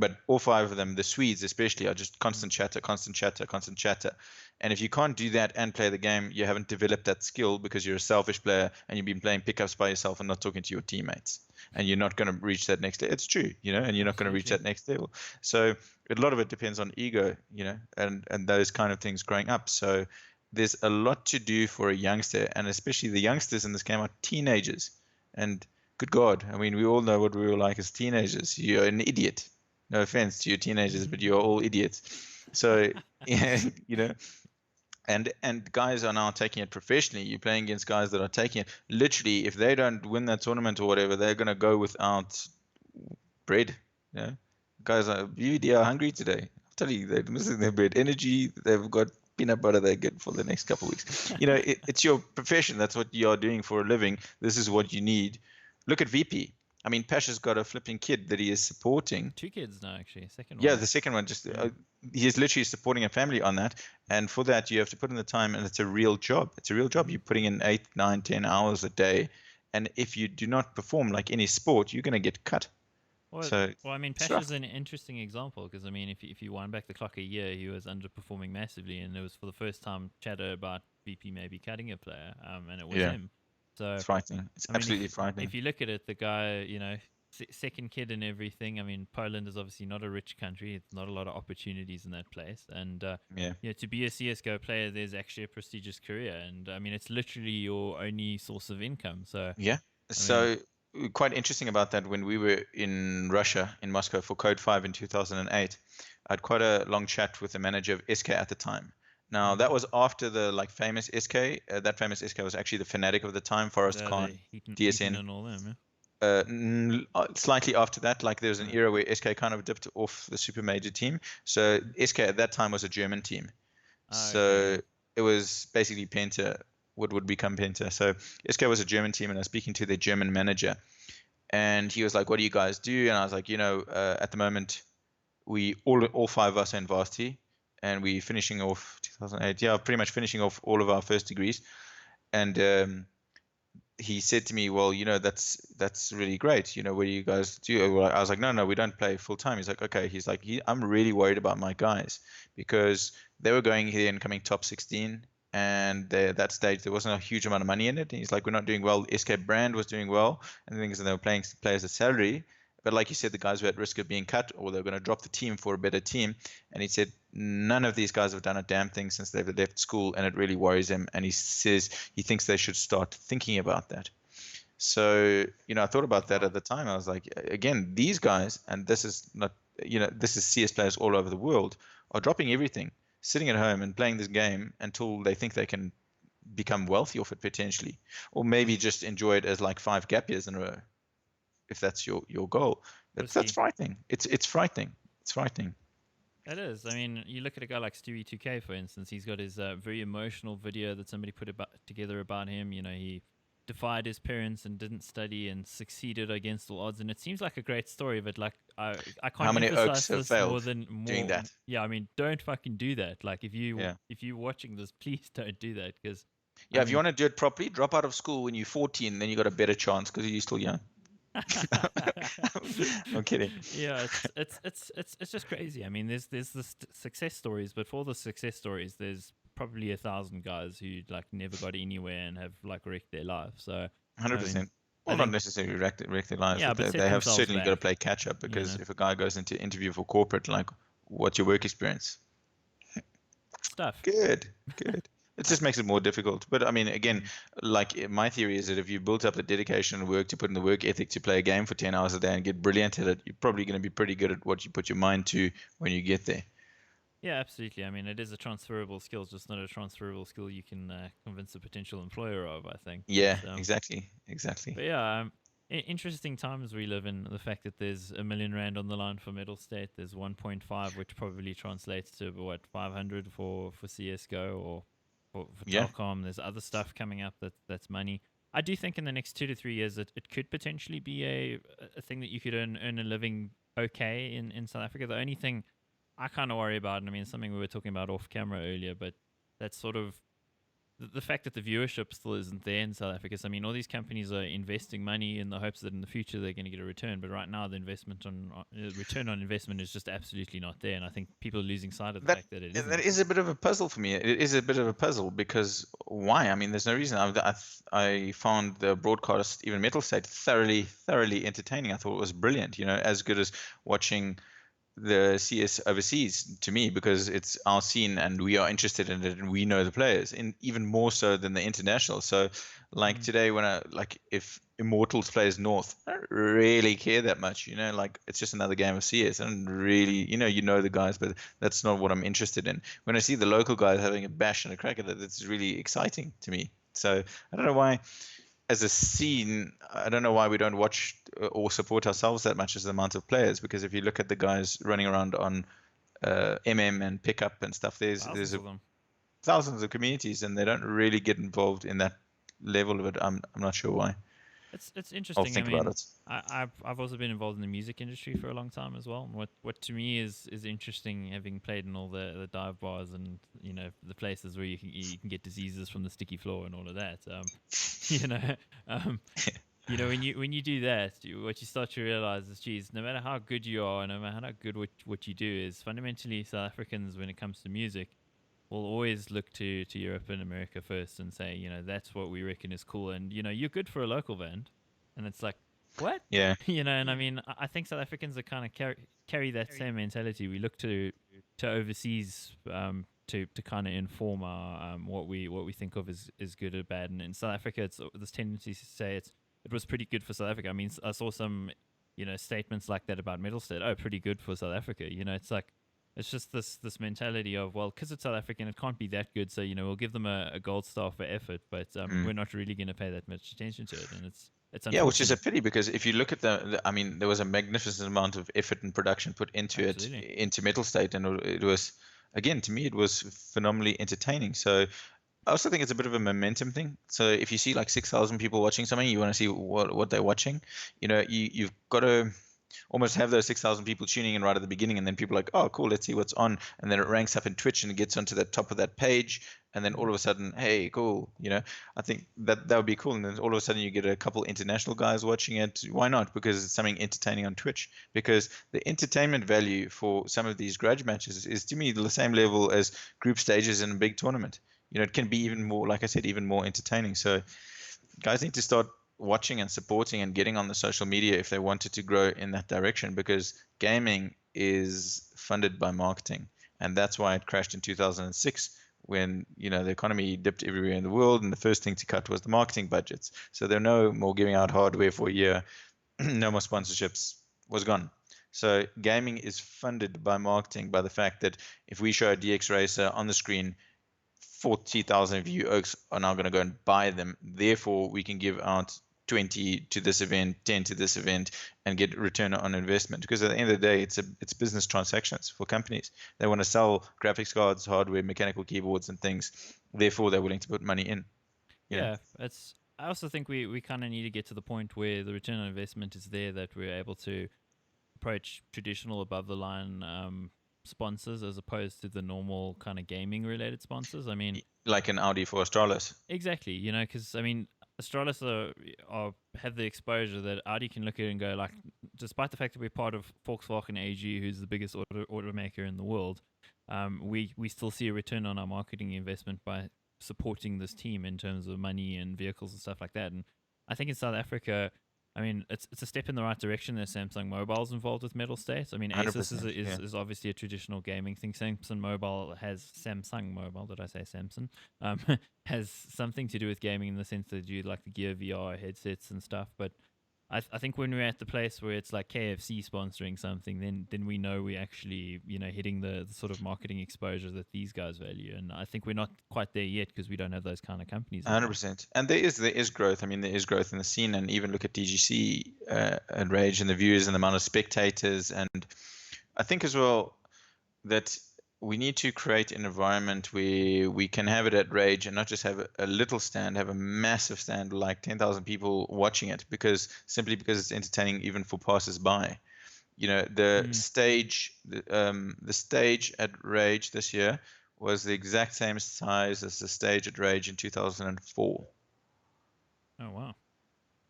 But all five of them, the Swedes especially, are just constant chatter, constant chatter, constant chatter. And if you can't do that and play the game, you haven't developed that skill because you're a selfish player and you've been playing pickups by yourself and not talking to your teammates. And you're not going to reach that next level. It's true, and you're not going to reach that next level. So a lot of it depends on ego, and those kind of things growing up. So there's a lot to do for a youngster, and especially the youngsters in this game are teenagers. And good God. I mean, we all know what we were like as teenagers. You're an idiot. No offense to your teenagers, but you're all idiots. So, yeah, and guys are now taking it professionally. You're playing against guys that are taking it literally. If they don't win that tournament or whatever, they're going to go without bread. Guys are BVD are hungry today. I'll tell you, they're missing their bread. Energy, they've got peanut butter they get for the next couple of weeks. It's your profession. That's what you are doing for a living. This is what you need. Look at VP. I mean, Pasha's got a flipping kid that he is supporting. 2 kids now, actually. Second one. Yeah, the second one. Just he is literally supporting a family on that, and for that you have to put in the time, and it's a real job. It's a real job. You're putting in 8, 9, 10 hours a day, and if you do not perform like any sport, you're going to get cut. Well, I mean, Pasha's an interesting example because, I mean, if you wind back the clock a year, he was underperforming massively, and it was for the first time chatter about VP maybe cutting a player, and it was him. So it's frightening. It's absolutely frightening. If you look at it, the guy, second kid and everything. I mean, Poland is obviously not a rich country. It's not a lot of opportunities in that place, and to be a CS:GO player, there's actually a prestigious career, and I mean, it's literally your only source of income. So quite interesting about that, when we were in Russia, in Moscow, for Code 5 in 2008, I had quite a long chat with the manager of SK at the time. Now, that was after the famous SK. That famous SK was actually the Fnatic of the time, Forrest Khan, DSN. And all them, slightly after that, there was an era where SK kind of dipped off the super major team. So SK at that time was a German team. It was basically Penta, what would become Penta. So SK was a German team, and I was speaking to their German manager, and he was like, "What do you guys do?" And I was like, at the moment, we all 5 of us are in varsity, and we finishing off 2008. Yeah, pretty much finishing off all of our first degrees. And he said to me, "Well, that's really great. What do you guys do?" Well, I was like, "No, we don't play full time." He's like, "Okay." He's like, "I'm really worried about my guys because they were going here and coming top 16." And at that stage, there wasn't a huge amount of money in it. And he's like, "We're not doing well. SK brand was doing well, and the things that they were playing players at salary. But like you said, the guys were at risk of being cut, or they're going to drop the team for a better team." And he said, "None of these guys have done a damn thing since they've left school, and it really worries him." And he says he thinks they should start thinking about that. So, I thought about that at the time. I was like, again, these guys, and this is not, this is CS players all over the world, are dropping everything, sitting at home and playing this game until they think they can become wealthy off it potentially, or maybe just enjoy it as 5 gap years in a row, if that's your goal. That's frightening. It's frightening. It's frightening. It is. I mean, you look at a guy like Stewie2K, for instance. He's got his very emotional video that somebody put together about him. He defied his parents and didn't study and succeeded against all odds. And it seems like a great story, but I can't. How many Oaks have failed doing that? Yeah, I mean, don't fucking do that. If you're watching this, please don't do that, because if you want to do it properly, drop out of school when you're 14, then you got a better chance because you're still young. I'm kidding. Yeah, it's just crazy. I mean, there's the success stories, but for the success stories, there's probably 1,000 guys who never got anywhere and have wrecked their life. So 100%. Well, not necessarily wreck their lives. Yeah, but they have certainly got to play catch up, because if a guy goes into interview for corporate, what's your work experience? Stuff. Good. It just makes it more difficult. But I mean, again, my theory is that if you built up the dedication and work to put in the work ethic to play a game for 10 hours a day and get brilliant at it, you're probably going to be pretty good at what you put your mind to when you get there. Yeah, absolutely. I mean, it is a transferable skill, just not a transferable skill you can convince a potential employer of, I think. Yeah, exactly. But yeah, interesting times we live in. The fact that there's R1 million on the line for Medal State, there's 1.5, which probably translates to 500 for CS:GO or for Telkom. There's other stuff coming up that's money. I do think in the next 2 to 3 years it could potentially be a thing that you could earn a living okay in South Africa. The only thing I kind of worry about, and I mean, something we were talking about off camera earlier, but that's sort of the fact that the viewership still isn't there in South Africa. So, I mean, all these companies are investing money in the hopes that in the future they're going to get a return. But right now, the return on investment is just absolutely not there. And I think people are losing sight of the fact that it isn't. That is a bit of a puzzle for me. It is a bit of a puzzle, because why? I mean, there's no reason. I found the broadcast, even Metal State, thoroughly entertaining. I thought it was brilliant. As good as watching the CS overseas to me because it's our scene and we are interested in it and we know the players, and even more so than the international. So like Mm. today when I like if Immortals plays North, I don't really care that much, like it's just another game of CS. I don't really, you know the guys, but that's not what I'm interested in. When I see the local guys having a bash and a crack at it, it's really exciting to me. So I don't know why as a scene, I don't know why we don't watch or support ourselves that much as the amount of players. Because if you look at the guys running around on and pickup and stuff, there's Thousands of them. thousands of communities, and they don't really get involved in that level of it. I'm not sure why. It's I'll interesting. I think about mean, it. I've also been involved in the music industry for a long time as well. And what to me is interesting, having played in all the dive bars and the places where you can get diseases from the sticky floor and all of that. You know, um, when you do that, what you start to realize is, geez, no matter how good you are, no matter how good what you do is, fundamentally South Africans, when it comes to music, will always look to Europe and America first and say, that's what we reckon is cool, and you're good for a local band, and it's like, what? Yeah, And I mean, I think South Africans are kind of carry that same mentality. We look to overseas to kind of inform our what we think of as good or bad, and in South Africa, it's this tendency to say it was pretty good for South Africa. I mean, I saw some statements like that about Middlestead. Oh, pretty good for South Africa. It's like it's just this mentality of, well, because it's South African, it can't be that good. So we'll give them a gold star for effort, but mm. we're not really going to pay that much attention to it, and it's Yeah, which is a unfortunate. pity because if you look at I mean, there was a magnificent amount of effort and production put into it, Absolutely. into Metal State, and it was, again, to me, it was phenomenally entertaining. So I also think it's a bit of a momentum thing. So if you see like 6,000 people watching something, you want to see what they're watching. You've got to almost have those 6,000 people tuning in right at the beginning, and then people are like, oh, cool, let's see what's on. And then it ranks up in Twitch and it gets onto the top of that page. And then all Mm. of a sudden, hey, cool. I think that would be cool. And then all of a sudden, you get a couple international guys watching it. Why not? Because it's something entertaining on Twitch. Because the entertainment value for some of these grudge matches is to me the same level as group stages in a big tournament. It can be even more, like I said, even more entertaining. So guys need to start watching and supporting and getting on the social media if they wanted to grow in that direction, because gaming is funded by marketing, and that's why it crashed in 2006 when the economy dipped everywhere in the world, and the first thing to cut was the marketing budgets. So there are no more giving out hardware for a year, no more sponsorships, was gone. So gaming is funded by marketing, by the fact that if we show a DX Racer on the screen, 40,000 of you oaks are now going to go and buy them. Therefore, we can give out 20 to this event, 10 to this event, and get return on investment. Because at the end of the day, it's business transactions for companies. They want to sell graphics cards, hardware, mechanical keyboards, and things. Therefore, they're willing to put money in. Yeah, it's. I also think we kind of need to get to the point where the return on investment is there, that we're able to approach traditional above the line sponsors as opposed to the normal kind of gaming related sponsors. I mean, Like an Audi for Australis. exactly, because I mean, Astralis have the exposure that Audi can look at it and go, like, despite the fact that we're part of Volkswagen AG, who's the biggest automaker in the world, we still see a return on our marketing investment by supporting this team in terms of money and vehicles and stuff like that. And I think in South Africa, I mean, it's a step in the right direction. There's Samsung Mobile's involved with Metal State. I mean, Asus is 100%. Yeah. is obviously a traditional gaming thing. Samsung Mobile. Did I say Samsung? Has something to do with gaming in the sense that they do like the Gear VR headsets and stuff. But I think when we're at the place where it's like KFC sponsoring something, then we know we actually hitting the sort of marketing exposure that these guys value. And I think we're not quite there yet because we don't have those kind of companies involved. 100%. And there is growth. I mean, there is growth in the scene, and even look at DGC and Rage and the views and the amount of spectators. And I think as well that we need to create an environment where we can have it at Rage and not just have a little stand, have a massive stand like 10,000 people watching it, simply because it's entertaining even for passers-by. The Mm. stage, the stage at Rage this year was the exact same size as the stage at Rage in 2004. Oh wow.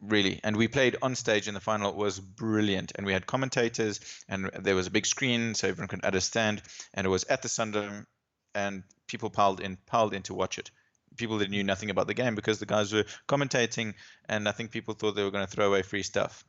Really. And we played on stage in the final. It was brilliant. And we had commentators, and there was a big screen so everyone could understand. And it was at the Sundom, and people piled in to watch it. People that knew nothing about the game because the guys were commentating, and I think people thought they were going to throw away free stuff.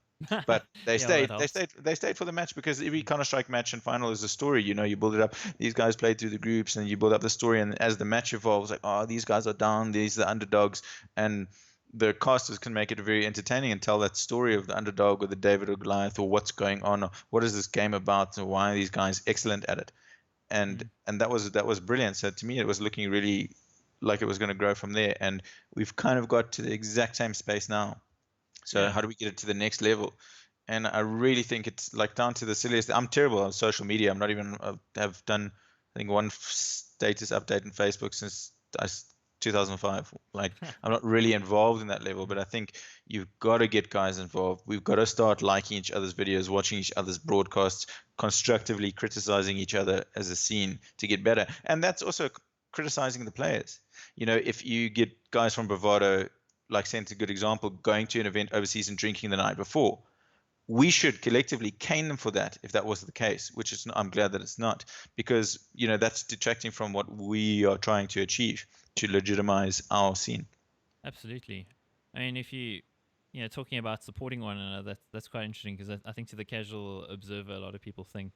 But they Yeah, well, that stayed, they helps. stayed, they stayed for the match because every Mm. Counter-Strike match and final is a story. You build it up. These guys played through the groups, and you build up the story. And as the match evolves, like, oh, these guys are down. These are the underdogs, and the casters can make it very entertaining and tell that story of the underdog or the David or Goliath or what's going on or what is this game about and why are these guys excellent at it. And Mm. that was brilliant. So to me, it was looking really like it was going to grow from there. And we've kind of got to the exact same space now. So Yeah. how do we get it to the next level? And I really think it's like down to the silliest. I'm terrible on social media. I'm not even have done I think one status update on Facebook since 2005. Like I'm not really involved in that level, but I think you've got to get guys involved. We've got to start liking each other's videos, watching each other's broadcasts, constructively criticizing each other as a scene to get better. And that's also criticizing the players. If you get guys from Bravado, like Sent's a good example, going to an event overseas and drinking the night before, we should collectively cane them for that if that was the case, which is I'm glad that it's not, because that's detracting from what we are trying to achieve to legitimize our scene. Absolutely. I mean, if talking about supporting one another, that's quite interesting because I think to the casual observer, a lot of people think,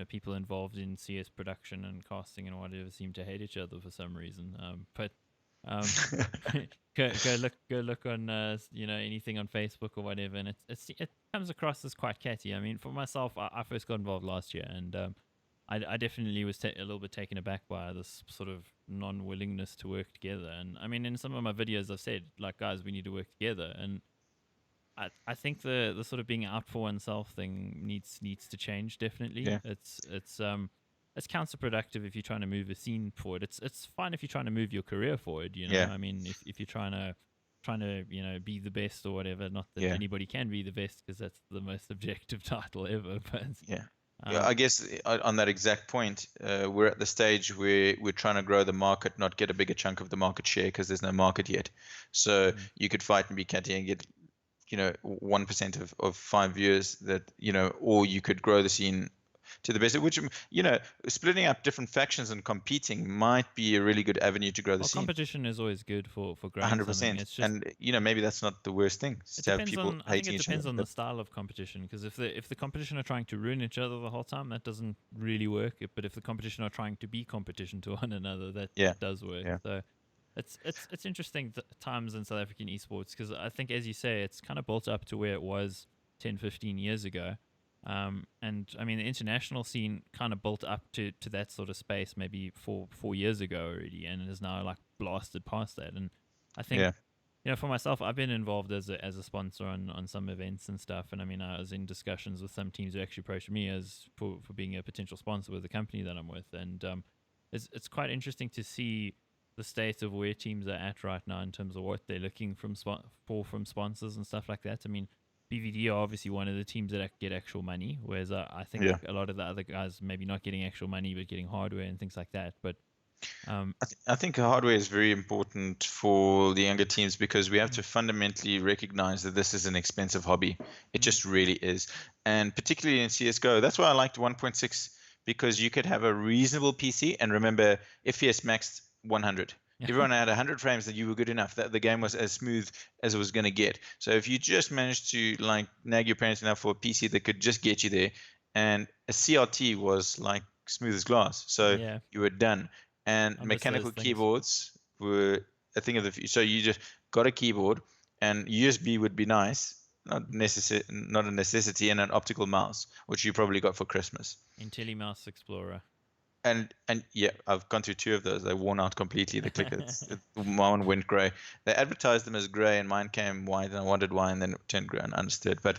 people involved in CS production and casting and whatever seem to hate each other for some reason. But um, go look on anything on Facebook or whatever, and it comes across as quite catty. I mean, for myself, I first got involved last year, and I definitely was a little bit taken aback by this sort of non-willingness to work together. And I mean, in some of my videos, I've said, like, guys, we need to work together. And I think the sort of being out for oneself thing needs to change. Definitely, Yeah, it's counterproductive if you're trying to move a scene forward. It's fine if you're trying to move your career forward. yeah, I mean, if you're trying to be the best or whatever. Not that yeah, anybody can be the best because that's the most subjective title ever. But yeah. Yeah, um, I guess on that exact point, we're at the stage where we're trying to grow the market, not get a bigger chunk of the market share because there's no market yet. So mm, you could fight and be catty and get 1% of 5 years that or you could grow the scene to the best, which splitting up different factions and competing might be a really good avenue to grow the well, scene. competition is always good for growing something. 100%. It's just And maybe that's not the worst thing, is it to have depends people on. I think hating it each other, depends on the but style of competition. Because if the competition are trying to ruin each other the whole time, that doesn't really work. But if the competition are trying to be competition to one another, that yeah, that does work. yeah, So it's interesting times in South African esports because I think, as you say, it's kind of built up to where it was 10, 15 years ago. And I mean, the international scene kind of built up to that sort of space maybe 4 years ago already, and is now like blasted past that. And I think, yeah, for myself, I've been involved as a sponsor on some events and stuff. And I mean, I was in discussions with some teams who actually approached me as for being a potential sponsor with the company that I'm with. And it's quite interesting to see the state of where teams are at right now in terms of what they're looking from sponsors and stuff like that. I mean, BVD are obviously one of the teams that get actual money, whereas I think yeah. a lot of the other guys maybe not getting actual money but getting hardware and things like that. But um, I think hardware is very important for the younger teams because we have mm, to fundamentally recognize that this is an expensive hobby. It mm, just really is. And particularly in CSGO, that's why I liked 1.6 because you could have a reasonable PC and remember FPS maxed 100. Everyone had 100 frames that you were good enough that the game was as smooth as it was going to get. So if you just managed to like nag your parents enough for a PC that could just get you there, and a CRT was like smooth as glass, so yeah, you were done. And I miss those mechanical things. keyboards were a thing of the future. So you just got a keyboard, and USB would be nice, not a necessity, and an optical mouse, which you probably got for Christmas. IntelliMouse Explorer. And yeah, I've gone through two of those. They worn out completely. The clicker, mine went grey. They advertised them as grey, and mine came white, and I wondered why, and then it turned grey, and I understood. But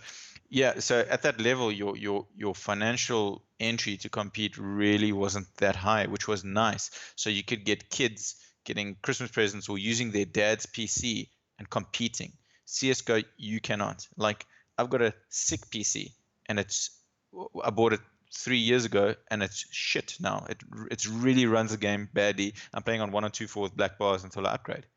yeah, so at that level, your financial entry to compete really wasn't that high, which was nice. So you could get kids getting Christmas presents or using their dad's PC and competing. CS:GO, you cannot. Like I've got a sick PC, and I bought it 3 years ago, and it's shit now. It really runs the game badly. I'm playing on 102.4 with black bars until I upgrade,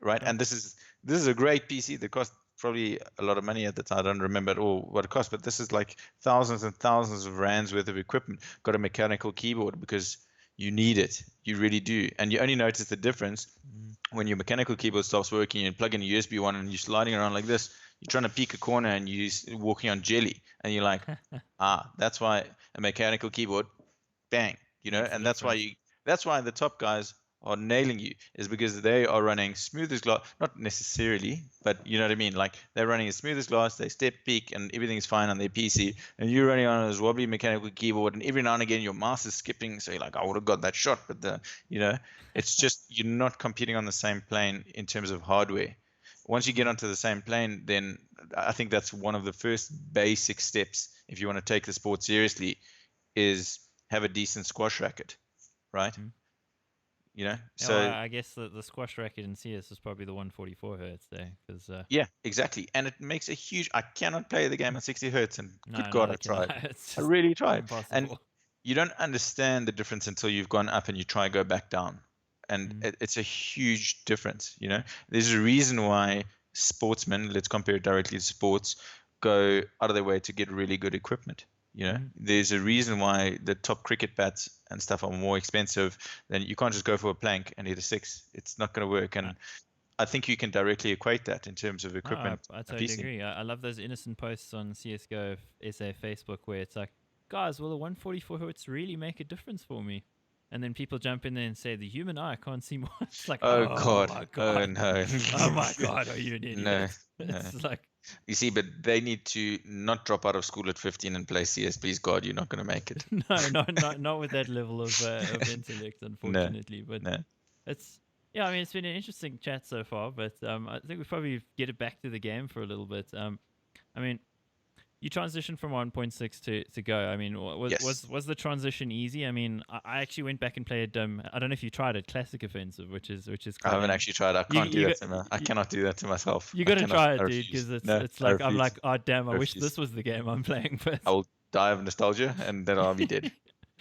right? Oh, And this is a great PC that cost probably a lot of money at the time. I don't remember at all what it cost, but this is like thousands and thousands of rands worth of equipment. Got a mechanical keyboard because you need it. You really do, and you only notice the difference mm, when your mechanical keyboard stops working. You plug in a USB one, and you're sliding around like this. you're trying to peek a corner and you're walking on jelly, and you're like, that's why a mechanical keyboard, bang, Makes a and difference. that's why the top guys are nailing you, is because they are running smooth as glass, not necessarily, but you know what I mean? Like they're running as smooth as glass, they step peak and everything's fine on their PC, and you're running on this wobbly mechanical keyboard, and every now and again your mouse is skipping, so you're like, I would have got that shot, but it's just you're not competing on the same plane in terms of hardware. Once you get onto the same plane, then I think that's one of the first basic steps if you want to take the sport seriously, is have a decent squash racket, right? Mm. Yeah, well, so I guess the squash racket in CS is probably the 144 hertz there, because yeah, exactly, and it makes a huge. I cannot play the game at 60 hertz, and good no, God, neither I can I. tried. It's I just really tried, and impossible. you don't understand the difference until you've gone up and you try go back down, and Mm. it's a huge difference. There's a reason why sportsmen, let's compare it directly to sports, go out of their way to get really good equipment. Mm. There's a reason why the top cricket bats and stuff are more expensive than you can't just go for a plank and hit a six. It's not going to work, Uh, and I think you can directly equate that in terms of no, I, equipment I and totally PC. agree. I love those innocent posts on CS:GO SA Facebook where it's like, guys, will the 144 hertz really make a difference for me? And then people jump in there and say the human eye can't see more. It's like, Oh oh God. my Oh god, no. oh my god, are you an No. idiot? No. It's like, You see, but they need to not drop out of school at 15 and play CS. Please God, you're not going to make it. no, not with that level of intellect, No. unfortunately. But No. it's yeah, I mean, it's been an interesting chat so far. But I think we probably get it back to the game for a little bit. I mean, you transitioned from 1.6 to Go. I mean, Yes. was the transition easy? I mean, I actually went back and played. I don't know if you tried it, Classic Offensive, which is I quite haven't an actually tried. I you can't do you that got to I cannot do that to myself. you I got to cannot. try I it, dude, refuse. because it's No, it's I like I'm refuse. like, oh damn, I I wish refuse. this was the game I'm playing. But I will die of nostalgia and then I'll be dead.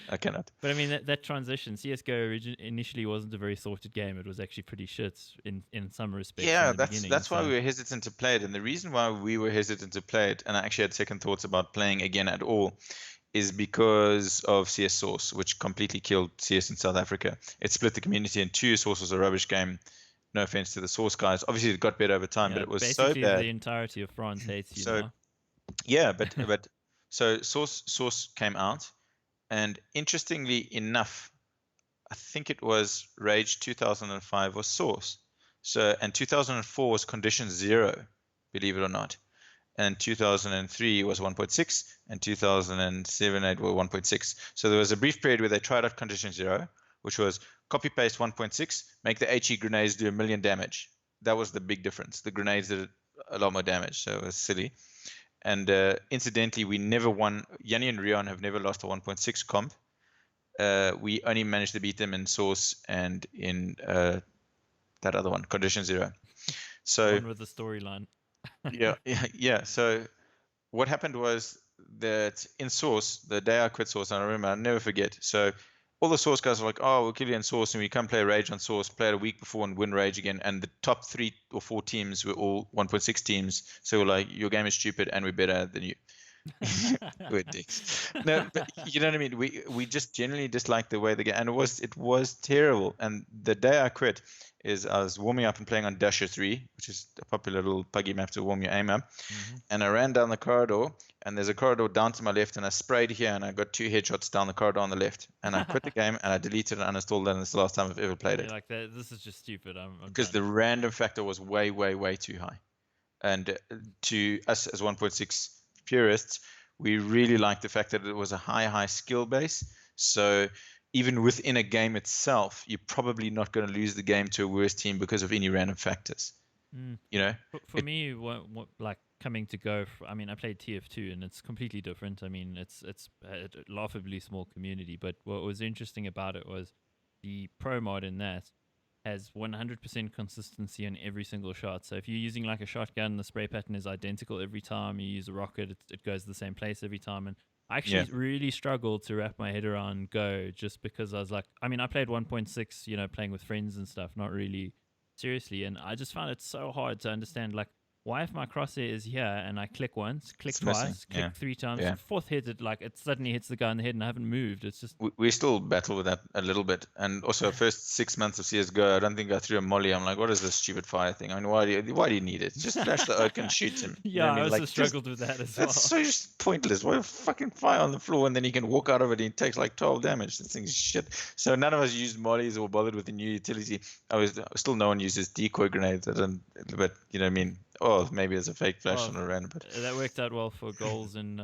I cannot. But I mean that transition, CS:GO initially wasn't a very sorted game. It was actually pretty shit in some respects in Yeah, the beginning. that's why So we were hesitant to play it. And the reason why we were hesitant to play it, and I actually had second thoughts about playing again at all, is because of CS Source, which completely killed CS in South Africa. It split the community in two. Source was a rubbish game. No offense to the Source guys. Obviously, it got better over time, but yeah, it was so basically the bad. entirety of France hates you So now. yeah, but so Source came out, and interestingly enough, I think it was Rage 2005 was Source. So and 2004 was Condition Zero, believe it or not. And 2003 was 1.6, and 2007 8 were 1.6. So there was a brief period where they tried out Condition Zero, which was copy paste 1.6, make the HE grenades do 1,000,000 damage. That was the big difference. The grenades did a lot more damage, so it was silly. And incidentally, we never won. Yanni and Rion have never lost a 1.6 comp. We only managed to beat them in Source and in that other one, Condition Zero. The So one with the storyline. yeah. So what happened was that in Source, the day I quit Source, I remember, I'll never forget. So all the Source guys were like, oh, we'll kill you in Source, and we come play Rage on Source, play it a week before and win Rage again. And the top 3 or 4 teams were all 1.6 teams. So we're like, your game is stupid and we're better than you. We're dicks. No, but you know what I mean. We just generally disliked the way the game, and it was terrible. And the day I quit is I was warming up and playing on Dasher 3, which is a popular little buggy map to warm your aim up. Mm-hmm. And I ran down the corridor, and there's a corridor down to my left, and I sprayed here, and I got 2 headshots down the corridor on the left. And I quit the game, and I deleted and uninstalled it, and it's the last time I've ever played You're it like that. This is just stupid. I'm because done. the random factor was way, way, way too high. And to us as 1.6 purists, we really liked the fact that it was a high skill base. So even within a game itself, you're probably not going to lose the game to a worse team because of any random factors. Mm. You know, For me, what like coming to Go. I mean, I played TF2, and it's completely different. I mean, it's a laughably small community, but what was interesting about it was the pro mod in that has 100% consistency on every single shot. So if you're using like a shotgun, the spray pattern is identical every time. You use a rocket, it goes to the same place every time. And I actually yeah, really struggled to wrap my head around Go, just because I was like, I mean, I played 1.6, playing with friends and stuff, not really seriously. And I just found it so hard to understand. Like, why if my crosshair is here and I click once, click It's missing. twice, click three times, Yeah. the fourth hit it like it suddenly hits the guy in the head and I haven't moved. It's just We still battle with that a little bit. And also, first 6 months of CSGO, I don't think I threw a molly. I'm like, what is this stupid fire thing? I mean, why do you need it? Just flash the oak and shoot him. You know yeah, what I I mean? also Like, just struggled with that as that's well. so just pointless. Why fucking fire on the floor and then he can walk out of it and he takes like 12 damage? This thing's shit. So none of us used mollies or bothered with the new utility. Still no one uses decoy grenades. But you know what I mean? Oh, maybe it's a fake flash Well, on a random. But that worked out well for goals in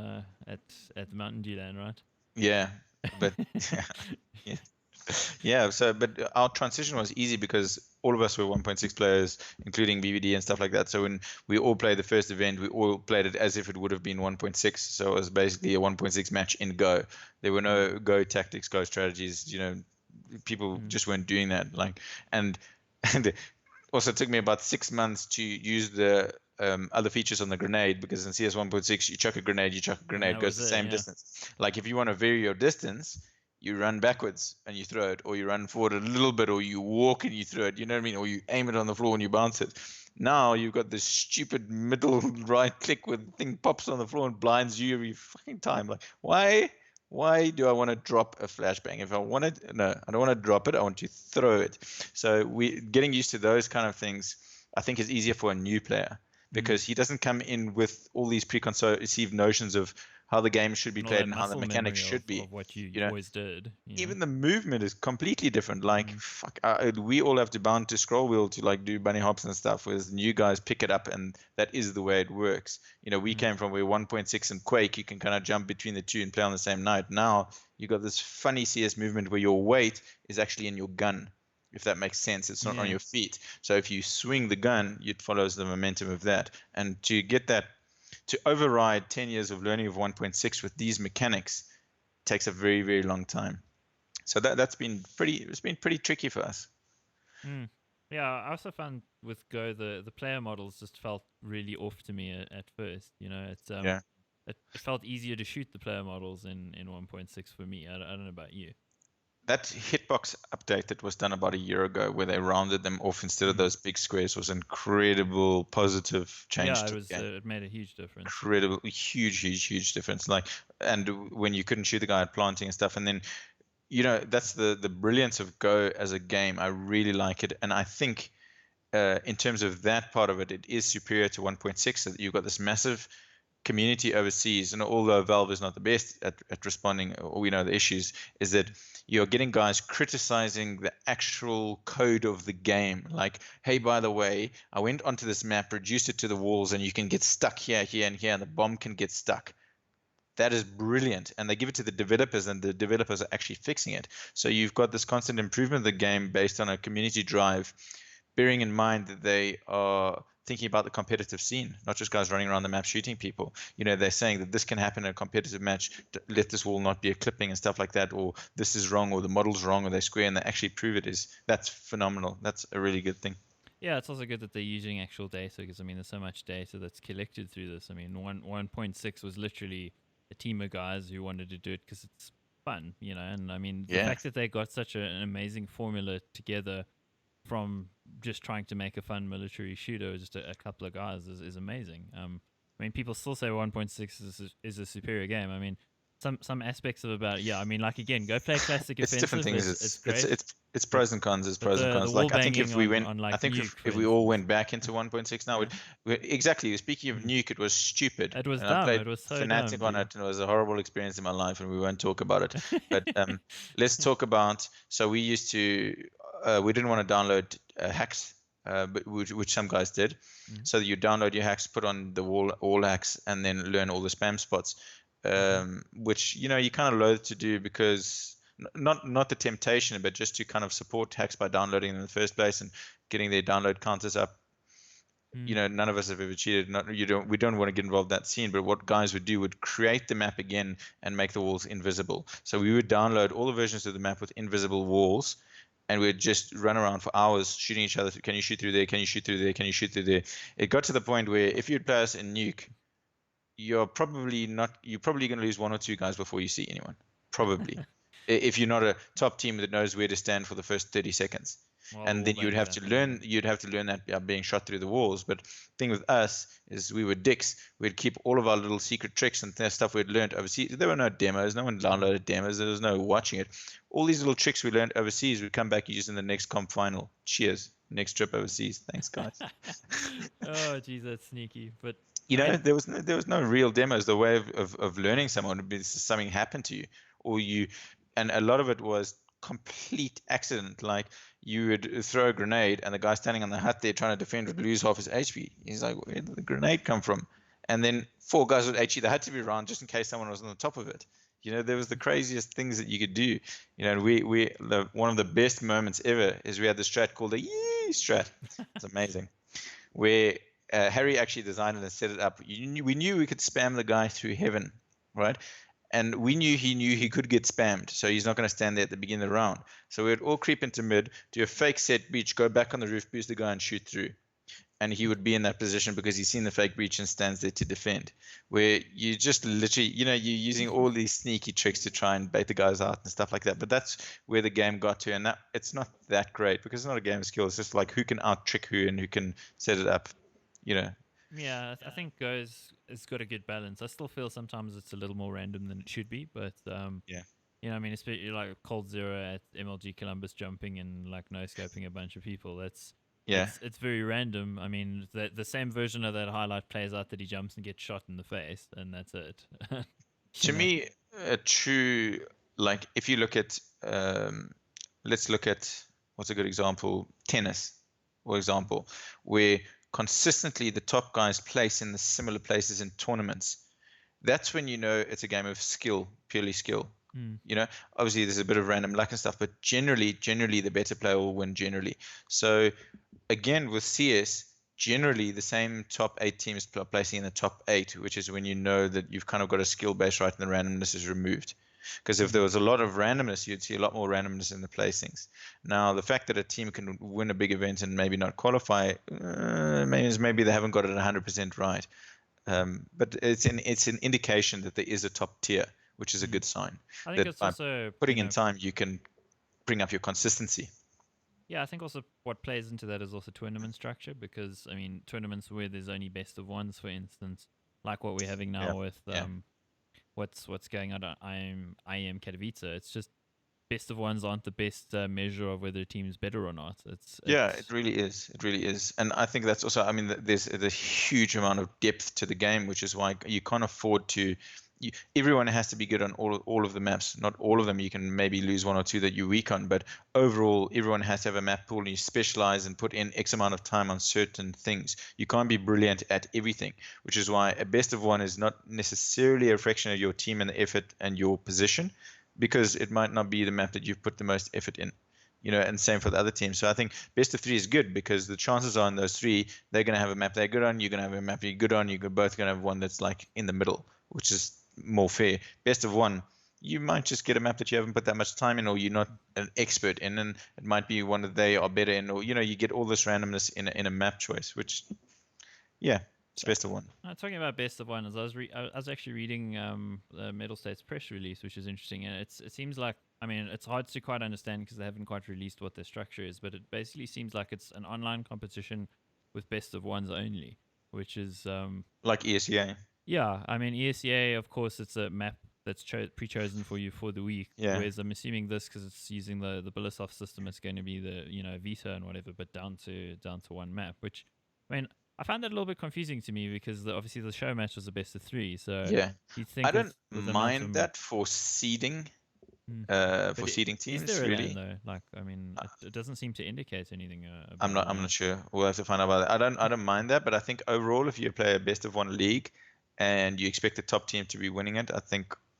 at the Mountain Dew land, right? yeah, but yeah. Yeah, so but our transition was easy because all of us were 1.6 players, including BBD and stuff like that. So when we all played the first event, we all played it as if it would have been 1.6. So it was basically a 1.6 match in Go. There were no Go tactics, Go strategies. You know, people just weren't doing that. Like, and and also it took me about 6 months to use the other features on the grenade, because in CS 1.6 you chuck a grenade, goes the same distance. Like if you want to vary your distance, you run backwards and you throw it, or you run forward a little bit, or you walk and you throw it, you know what I mean, or you aim it on the floor and you bounce it. Now you've got this stupid middle right click where the thing pops on the floor and blinds you every fucking time. Like, why do I want to drop a flashbang? If I want it, no, I don't want to drop it, I want to throw it. So we getting used to those kind of things, I think, is easier for a new player, because he doesn't come in with all these preconceived notions of how the game should be played and how the mechanics should be. Of what you You know, always did. even the movement is completely different. Like, fuck, we all have to bound to scroll wheel to like do bunny hops and stuff, whereas new guys pick it up, and that is the way it works. You know, we came from where 1.6 and Quake, you can kind of jump between the two and play on the same night. Now you got this funny CS movement where your weight is actually in your gun, if that makes sense. It's not on your feet. So if you swing the gun, it follows the momentum of that. And to get that, to override 10 years of learning of 1.6 with these mechanics takes a very, very long time. So it's been pretty tricky for us. Yeah, I also found with Go the player models just felt really off to me at first. You know, it felt easier to shoot the player models in 1.6 for me. I don't know about you. That hitbox update that was done about a year ago, where they rounded them off instead of those big squares, was incredible positive change. Yeah, it made a huge difference. Incredible, huge difference. Like, and when you couldn't shoot the guy at planting and stuff, and then, you know, that's the brilliance of Go as a game. I really like it, and I think in terms of that part of it, it is superior to 1.6. That you've got this massive community overseas, and although Valve is not the best at responding, or we know the issues, is that you're getting guys criticizing the actual code of the game. Like, hey, by the way, I went onto this map, reduced it to the walls, and you can get stuck here, and here, and the bomb can get stuck. That is brilliant. And they give it to the developers, and the developers are actually fixing it. So you've got this constant improvement of the game based on a community drive, bearing in mind that they are thinking about the competitive scene, not just guys running around the map shooting people. You know, they're saying that this can happen in a competitive match. Let this wall not be a clipping and stuff like that, or this is wrong, or the model's wrong, or they're square, and they actually prove it is. That's phenomenal. That's a really good thing. Yeah, it's also good that they're using actual data, because I mean, there's so much data that's collected through this. I mean, 1.6 was literally a team of guys who wanted to do it because it's fun, you know. And I mean, the fact that they got such an amazing formula together from just trying to make a fun military shooter, just a couple of guys, is amazing. I mean, people still say 1.6 is a superior game. I mean, some aspects of about, I mean, like, again, go play classic it's offensive. Different things. It's great. It's pros and cons. It's pros and cons. Like, I think if we went, if we all went back into 1.6 now, exactly. Speaking of Nuke, it was stupid. It was dumb. It was so Fnatic dumb, on it, and it was a horrible experience in my life, and we won't talk about it. But let's talk about. So we used to. We didn't want to download hacks, but which some guys did. So you download your hacks, put on the all hacks, and then learn all the spam spots, which, you know, you kind of loathe to do, because not the temptation, but just to kind of support hacks by downloading them in the first place and getting their download counters up. You know, none of us have ever cheated. We don't want to get involved in that scene. But what guys would do would create the map again and make the walls invisible. So we would download all the versions of the map with invisible walls, and we'd just run around for hours shooting each other. Can you shoot through there? Can you shoot through there? Can you shoot through there? It got to the point where if you'd play us in Nuke, you're probably going to lose one or two guys before you see anyone. Probably. If you're not a top team that knows where to stand for the first 30 seconds. Well, and wall then you'd bangers have to happen, yeah. learn that by being shot through the walls. But thing with us is we were dicks. We'd keep all of our little secret tricks and stuff we'd learned overseas. There were no demos. No one downloaded demos. There was no watching it. All these little tricks we learned overseas would come back use in the next comp final. Cheers. Next trip overseas. Thanks, guys. Oh, geez, that's sneaky. But You I know, mean, there was no real demos. The way of learning someone would be something happened to you, or you, and a lot of it was complete accident. Like you would throw a grenade, and the guy standing on the hut there trying to defend would lose half his HP. He's like, where did the grenade come from? And then four guys would HE the hut to be around just in case someone was on the top of it. You know, there was the craziest things that you could do. You know, and one of the best moments ever is we had the strat called the Yee strat. It's amazing where Harry actually designed it and set it up. We knew we could spam the guy through heaven, right? And we knew he could get spammed, so he's not going to stand there at the beginning of the round. So we would all creep into mid, do a fake set breach, go back on the roof, boost the guy, and shoot through. And he would be in that position because he's seen the fake breach and stands there to defend. Where you just literally, you're using all these sneaky tricks to try and bait the guys out and stuff like that. But that's where the game got to, and that it's not that great because it's not a game of skill. It's just like who can out trick who and who can set it up. You know. yeah, I think Go's has got a good balance. I still feel sometimes it's a little more random than it should be, but Yeah. I mean, especially like Cold Zero at MLG Columbus jumping and like no scoping a bunch of people. That's Yeah. it's very random. I mean, the same version of that highlight plays out that he jumps and gets shot in the face, and that's it. To me, a true like if you look at let's look at what's a good example, tennis, for example, where consistently the top guys place in the similar places in tournaments. That's when you know it's a game of skill, purely skill. Mm. You know, obviously there's a bit of random luck and stuff, but generally the better player will win generally. So again, with CS, generally the same top 8 teams placing in the top 8, which is when you know that you've kind of got a skill base right and the randomness is removed. Because if there was a lot of randomness, you'd see a lot more randomness in the placings. Now, the fact that a team can win a big event and maybe not qualify means maybe they haven't got it 100% right. But it's an indication that there is a top tier, which is a good sign. I think That it's by also putting in time, you can bring up your consistency. yeah, I think also what plays into that is also tournament structure because I mean tournaments where there's only best of ones, for instance, like what we're having now Yeah, with yeah. what's going on at IM Katowice. It's just best of ones aren't the best measure of whether a team is better or not. Yeah, It's it really is. It really is. And I think that's also, I mean, there's a huge amount of depth to the game, which is why you can't afford to. Everyone has to be good on all of the maps. Not all of them. You can maybe lose one or two that you're weak on, but overall, everyone has to have a map pool and you specialize and put in X amount of time on certain things. You can't be brilliant at everything, which is why a best of one is not necessarily a reflection of your team and the effort and your position, because it might not be the map that you've put the most effort in. And same for the other teams. So I think best of 3 is good because the chances are in those 3, they're going to have a map they're good on, you're going to have a map you're good on, you're both going to have one that's like in the middle, which is more fair. Best of 1, you might just get a map that you haven't put that much time in or you're not an expert in, and it might be one that they are better in, or, you get all this randomness in a map choice, which, yeah, it's best of 1. talking about best of one, as I was actually reading the Metal States press release, which is interesting, and it seems like I mean it's hard to quite understand because they haven't quite released what their structure is, but it basically seems like it's an online competition with best of ones only, which is Like ESEA. yeah. I mean ESEA, of course, it's a map that's pre-chosen for you for the week. Yeah. Whereas I'm assuming this because it's using the Bilisoft system, it's going to be the Vita and whatever, but down to one map, which I mean. I found that a little bit confusing to me because obviously the show match was a best of 3. So Yeah. you'd think I don't with the mind momentum, that for seeding. But For seeding is teams, there a really. LAN though? Like, I mean, it doesn't seem to indicate anything I'm about not. a I'm LAN. not sure. We'll have to find out about that. I don't mind that, but I think overall, if you play a best of 1 league and you expect the top team to be winning it,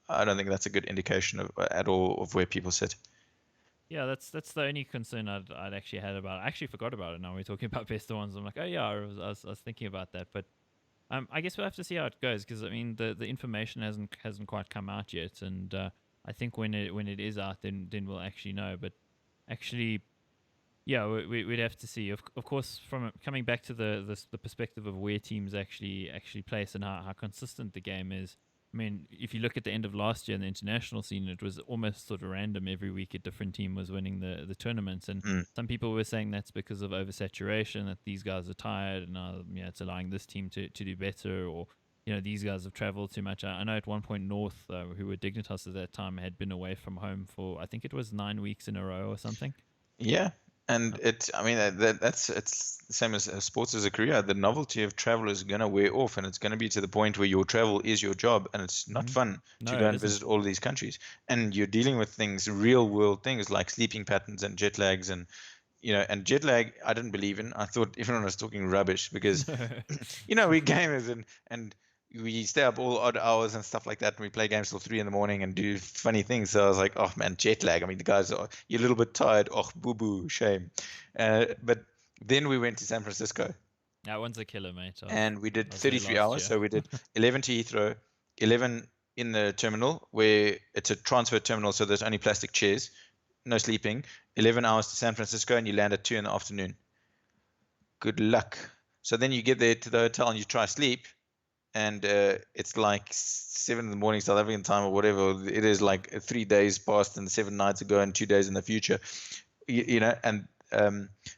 I don't think that's a good indication at all of where people sit. Yeah, that's the only concern I'd actually had about it. I actually forgot about it now. We're talking about best of ones. I'm like, oh yeah, I was thinking about that, but I guess we'll have to see how it goes because I mean the information hasn't quite come out yet, and I think when it is out, then we'll actually know. But actually, yeah, we'd have to see. Of course, from coming back to the perspective of where teams actually place and how consistent the game is. I mean, if you look at the end of last year in the international scene, it was almost sort of random. Every week, a different team was winning the tournaments, and Mm. some people were saying that's because of oversaturation, that these guys are tired, and it's allowing this team to do better, or these guys have traveled too much. I know at one point North, who were Dignitas at that time, had been away from home for I think it was 9 weeks in a row or something. Yeah, and Uh, I mean, that's it's the same as sports as a career. The novelty of travel is going to wear off, and it's going to be to the point where your travel is your job, and it's not hmm fun to No, go it and isn't. visit all of these countries. And you're dealing with things, real world things like sleeping patterns and jet lags, and and jet lag. I didn't believe in. I thought everyone was talking rubbish because, we gamers and we stay up all odd hours and stuff like that, and we play games till 3 in the morning and do funny things. So I was like, oh man, jet lag. I mean, the guys are you're a little bit tired. Oh, boo boo, shame. But then we went to San Francisco That one's a killer, mate. and we did I was there 33 last hours. year. So we did 11 to Heathrow, 11 in the terminal where it's a transfer terminal, so there's only plastic chairs, no sleeping. 11 hours to San Francisco, and you land at 2 in the afternoon. Good luck. So then you get there to the hotel and you try sleep, and it's like 7 in the morning South African time or whatever. It is like 3 days past and 7 nights ago and 2 days in the future, and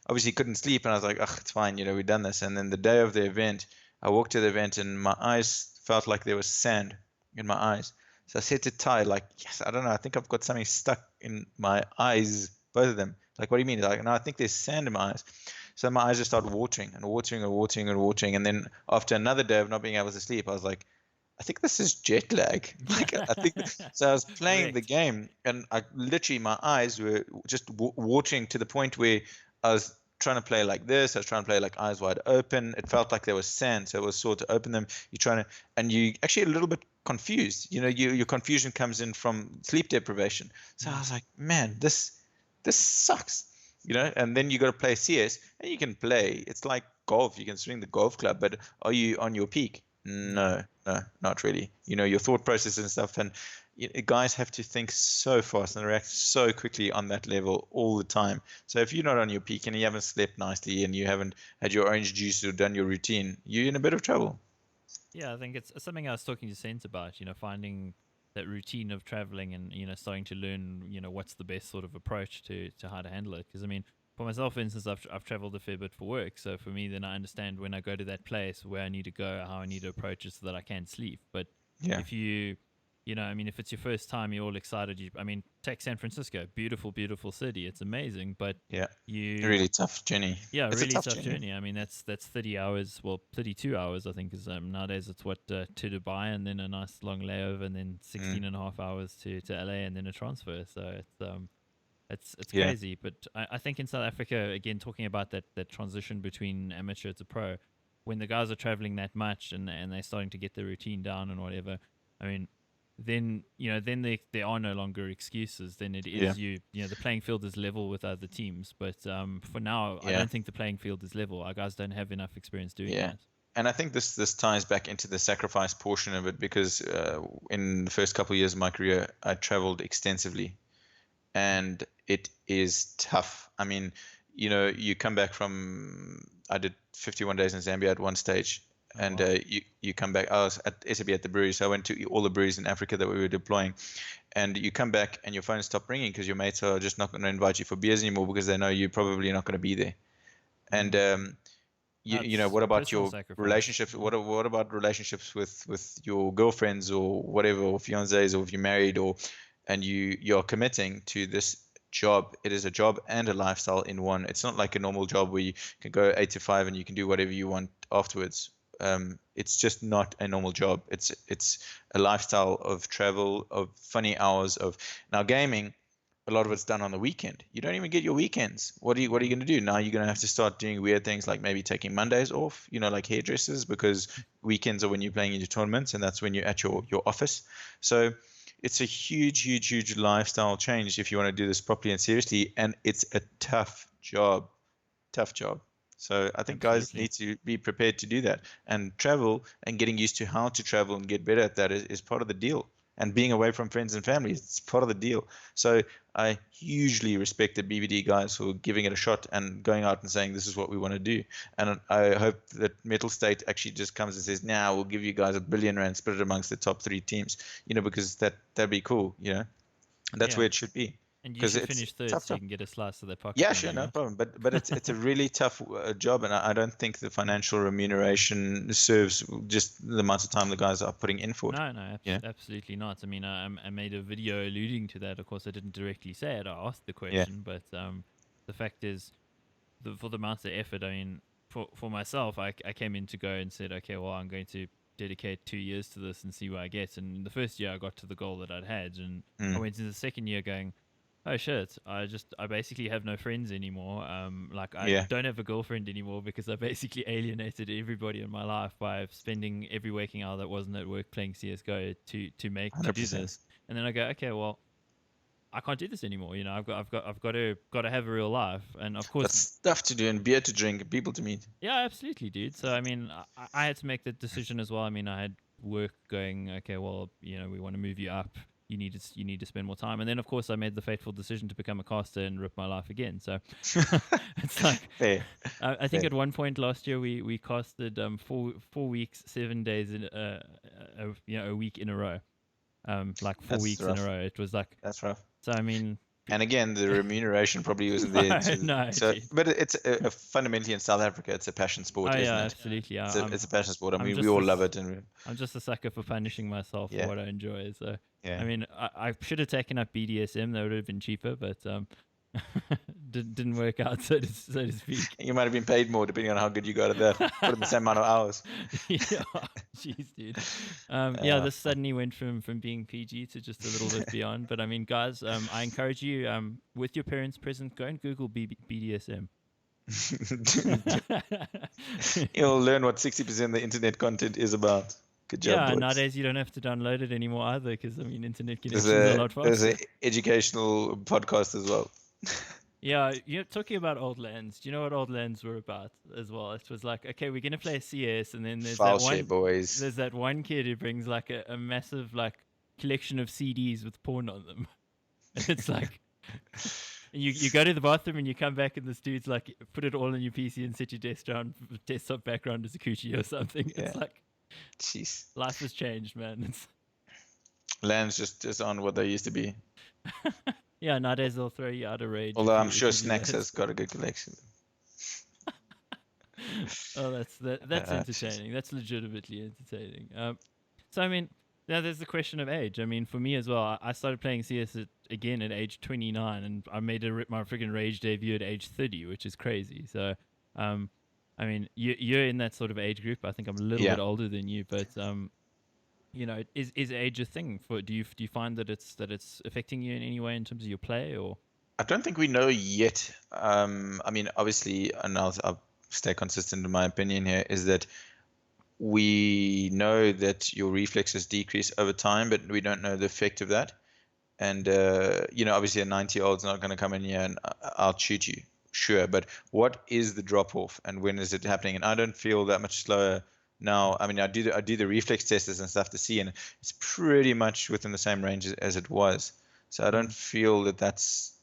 obviously couldn't sleep. And I was like, oh, it's fine, we've done this. And then the day of the event, I walked to the event and my eyes felt like there was sand in my eyes. So I said to Ty, like, yes, I don't know, I think I've got something stuck in my eyes, both of them. Like, what do you mean? Like, no, I think there's sand in my eyes. So my eyes just started watering and watering and watering and watering. And then after another day of not being able to sleep, I was like, I think this is jet lag. Like, I think so. I was playing the Correct. game, and I literally my eyes were just watering to the point where I was trying to play like this. I was trying to play like eyes wide open. It felt like there was sand, so it was sort to open them. You're trying to, and you actually a little bit confused. Your confusion comes in from sleep deprivation. So I Mm. was like, man, this sucks. And then you got to play CS, and you can play. It's like golf. You can swing the golf club, but are you on your peak? Yeah. No, no, not really. Your thought process and stuff, and guys have to think so fast and react so quickly on that level all the time. So if you're not on your peak and you haven't slept nicely and you haven't had your orange juice or done your routine, you're in a bit of trouble. Yeah, I think it's something I was talking to Sense about, finding that routine of traveling and, starting to learn, what's the best sort of approach to how to handle it. Because, I mean, for myself, for instance, I've traveled a fair bit for work. So for me, then I understand when I go to that place where I need to go, how I need to approach it so that I can sleep. But Yeah, if I mean, if it's your first time, you're all excited. I mean, take San Francisco, beautiful, beautiful city. It's amazing. But yeah, you really tough journey. yeah, It's a really tough tough journey. journey. I mean, that's 30 hours, well, 32 hours, I think, is nowadays it's what to Dubai and then a nice long layover and then Mm, 16 and a half hours to LA and then a transfer. So it's yeah, crazy. But I think in South Africa, again, talking about that transition between amateur to pro, when the guys are traveling that much and they're starting to get their routine down and whatever, I mean, then there are no longer excuses. Then it yeah, is the playing field is level with other teams. But for now, I yeah, don't think the playing field is level. Our guys don't have enough experience doing yeah. that. And I think this ties back into the sacrifice portion of it because in the first couple of years of my career, I traveled extensively, and it is tough. I mean, you come back from I did 51 days in Zambia at one stage, Oh and wow. you come back. I was at SAB at the brewery, so I went to all the breweries in Africa that we were deploying, and you come back and your phone stopped ringing because your mates are just not going to invite you for beers anymore because they know you're probably not going to be there. And Mm. you know, That's what about personal your sacrifice. relationships? Yeah. What about relationships with your girlfriends or whatever, or fiancés, or if you're married, or and you're committing to this job. It is a job and a lifestyle in one. It's not like a normal job where you can go 8 to 5 and you can do whatever you want afterwards. It's just not a normal job. It's a lifestyle of travel, of funny hours, of now gaming. A lot of it's done on the weekend. You don't even get your weekends. What are you Mm. going to do? Now you're going to have to start doing weird things like maybe taking Mondays off, like hairdressers, because weekends are when you're playing in your tournaments and that's when you're at your Mm. your office. So it's a huge, huge, huge lifestyle change if you want to do this properly and seriously, and it's a tough job. So I think guys Absolutely. need to be prepared to do that, and travel and getting used to how to travel and get better at that is part of the deal. and being away from friends and family. It's part of the deal. So I hugely respect the BVD guys who are giving it a shot and going out and saying this is what we want to do. And I hope that Metal State actually just comes and says, now we'll give you guys R1 billion, split it amongst the top 3 teams, because that'd be cool, That's Yeah. where it should be. And you Because should it's finish third tough. so you can get a slice of their pocket Yeah, money, sure, no right? problem. But it's a really tough job, and I don't think the financial remuneration serves just the amount of time the guys are putting in for it. No, absolutely not. I mean, I made a video alluding to that. Of course, I didn't directly say it. I asked the Yeah, question, but the fact is, for the amount of effort, I mean, for myself, I came in to go and said, okay, well, I'm going to dedicate 2 years to this and see where I get. And the first year, I got to the goal that I'd had, and I went into the second year going, oh shit, I basically have no friends anymore. Like I yeah, don't have a girlfriend anymore because I basically alienated everybody in my life by spending every waking hour that wasn't at work playing CS:GO to do 100%. this. And then I go, okay, well, I can't do this anymore. I've got to have a real life. And of course, That's stuff to do and beer to drink and people to meet. yeah, absolutely, dude. So I mean, I had to make that decision as well. I mean, I had work going. Okay, well, we want to move you up. You need to spend more time. And then of course I made the fateful decision to become a caster and rip my life again. So it's like Fair, I think fair. at one point last year we casted 4 weeks, 7 days in a week in a row. Like 4 weeks in a Rough. row. It was like, That's rough. so I mean, And again, the remuneration probably wasn't no, there. no, So, gee. but it's fundamentally in South Africa, it's a passion sport, Oh isn't yeah, it? absolutely. It's a passion sport. I I'm mean, we just all a, love it, and I'm just a sucker for punishing myself for yeah, what I enjoy. So yeah. I mean, I should have taken up BDSM. That would have been cheaper, but didn't work out, so to speak. You might have been paid more depending on how good you got at that. Put in the same amount of hours. Yeah, jeez, dude. Yeah, Uh, this suddenly went from being PG to just a little bit beyond. But I mean, guys, I encourage you, with your parents present, go and Google BDSM. You'll learn what 60% of the internet content is about. Good job, Yeah, boys. nowadays you don't have to download it anymore either, because I mean, internet There's connections are a lot there's faster. an educational podcast as well. Yeah, talking about old lands. Do you know what old lands were about as well? It was like, okay, we're gonna play CS, and then File share, boys. there's that one kid who brings like a massive like collection of CDs with porn on them, and it's like, and you go to the bathroom and you come back, and this dude's like, put it all on your PC and set your desktop background as a coochie or something. Yeah. It's like, Jeez. life has changed, man. It's Land's just on what they used to be. yeah, nowadays they'll throw you out of rage. Although I'm if sure you do Snacks that. has got a good collection. Oh, that's entertaining. That's legitimately entertaining. So I mean, now there's the question of age. I mean, for me as well, I started playing CS again at age 29, and I made my friggin' Rage debut at age 30, which is crazy. So, I mean, you're in that sort of age group. I think I'm a little Yeah. bit older than you, but is age a thing for? Do you find that it's affecting you in any way in terms of your play, or? I don't think we know yet. I mean, obviously, and I'll stay consistent in my opinion here, is that we know that your reflexes decrease over time, but we don't know the effect of that. And, obviously a 90-year-old's not going to come in here and outshoot you, sure. But what is the drop-off and when is it happening? And I don't feel that much slower now. I mean, I do the reflex testers and stuff to see, and it's pretty much within the same range as it was. So I don't feel that that's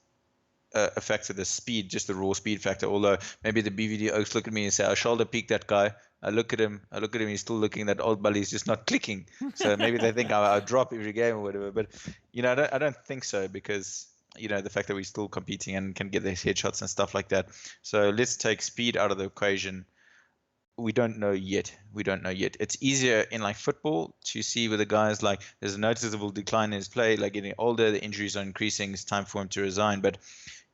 affected the speed, just the raw speed factor. Although maybe the BVD oaks look at me and say, I shoulder peak that guy. I look at him, he's still looking, that old bully's just not clicking. So maybe they think I'll drop every game or whatever. But, I don't think so, because, the fact that we're still competing and can get these headshots and stuff like that. So let's take speed out of the equation. We don't know yet. It's easier in like football to see with the guys, like there's a noticeable decline in his play, like getting older, the injuries are increasing, it's time for him to resign. But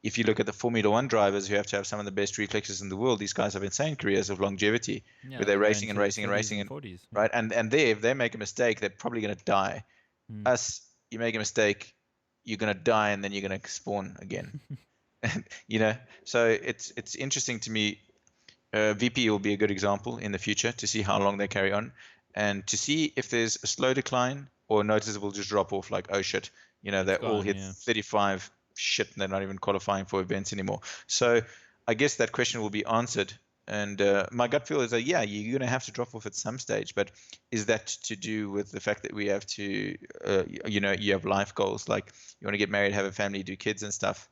if you look at the Formula One drivers who have to have some of the best reflexes in the world, these guys have insane careers of longevity, Yeah, where they're they go racing and into racing and 30s racing, and and 40s. right, and if they make a mistake, they're probably going to die. Mm. Us, you make a mistake, you're going to die, and then you're going to spawn again. So it's interesting to me. VP will be a good example in the future to see how long they carry on, and to see if there's a slow decline or a noticeable just drop off, like, oh shit, they all hit 35, shit, and they're not even qualifying for events anymore. So I guess that question will be answered And my gut feel is that, yeah, you're going to have to drop off at some stage. But is that to do with the fact that we have to, you have life goals, like you want to get married, have a family, do kids and stuff,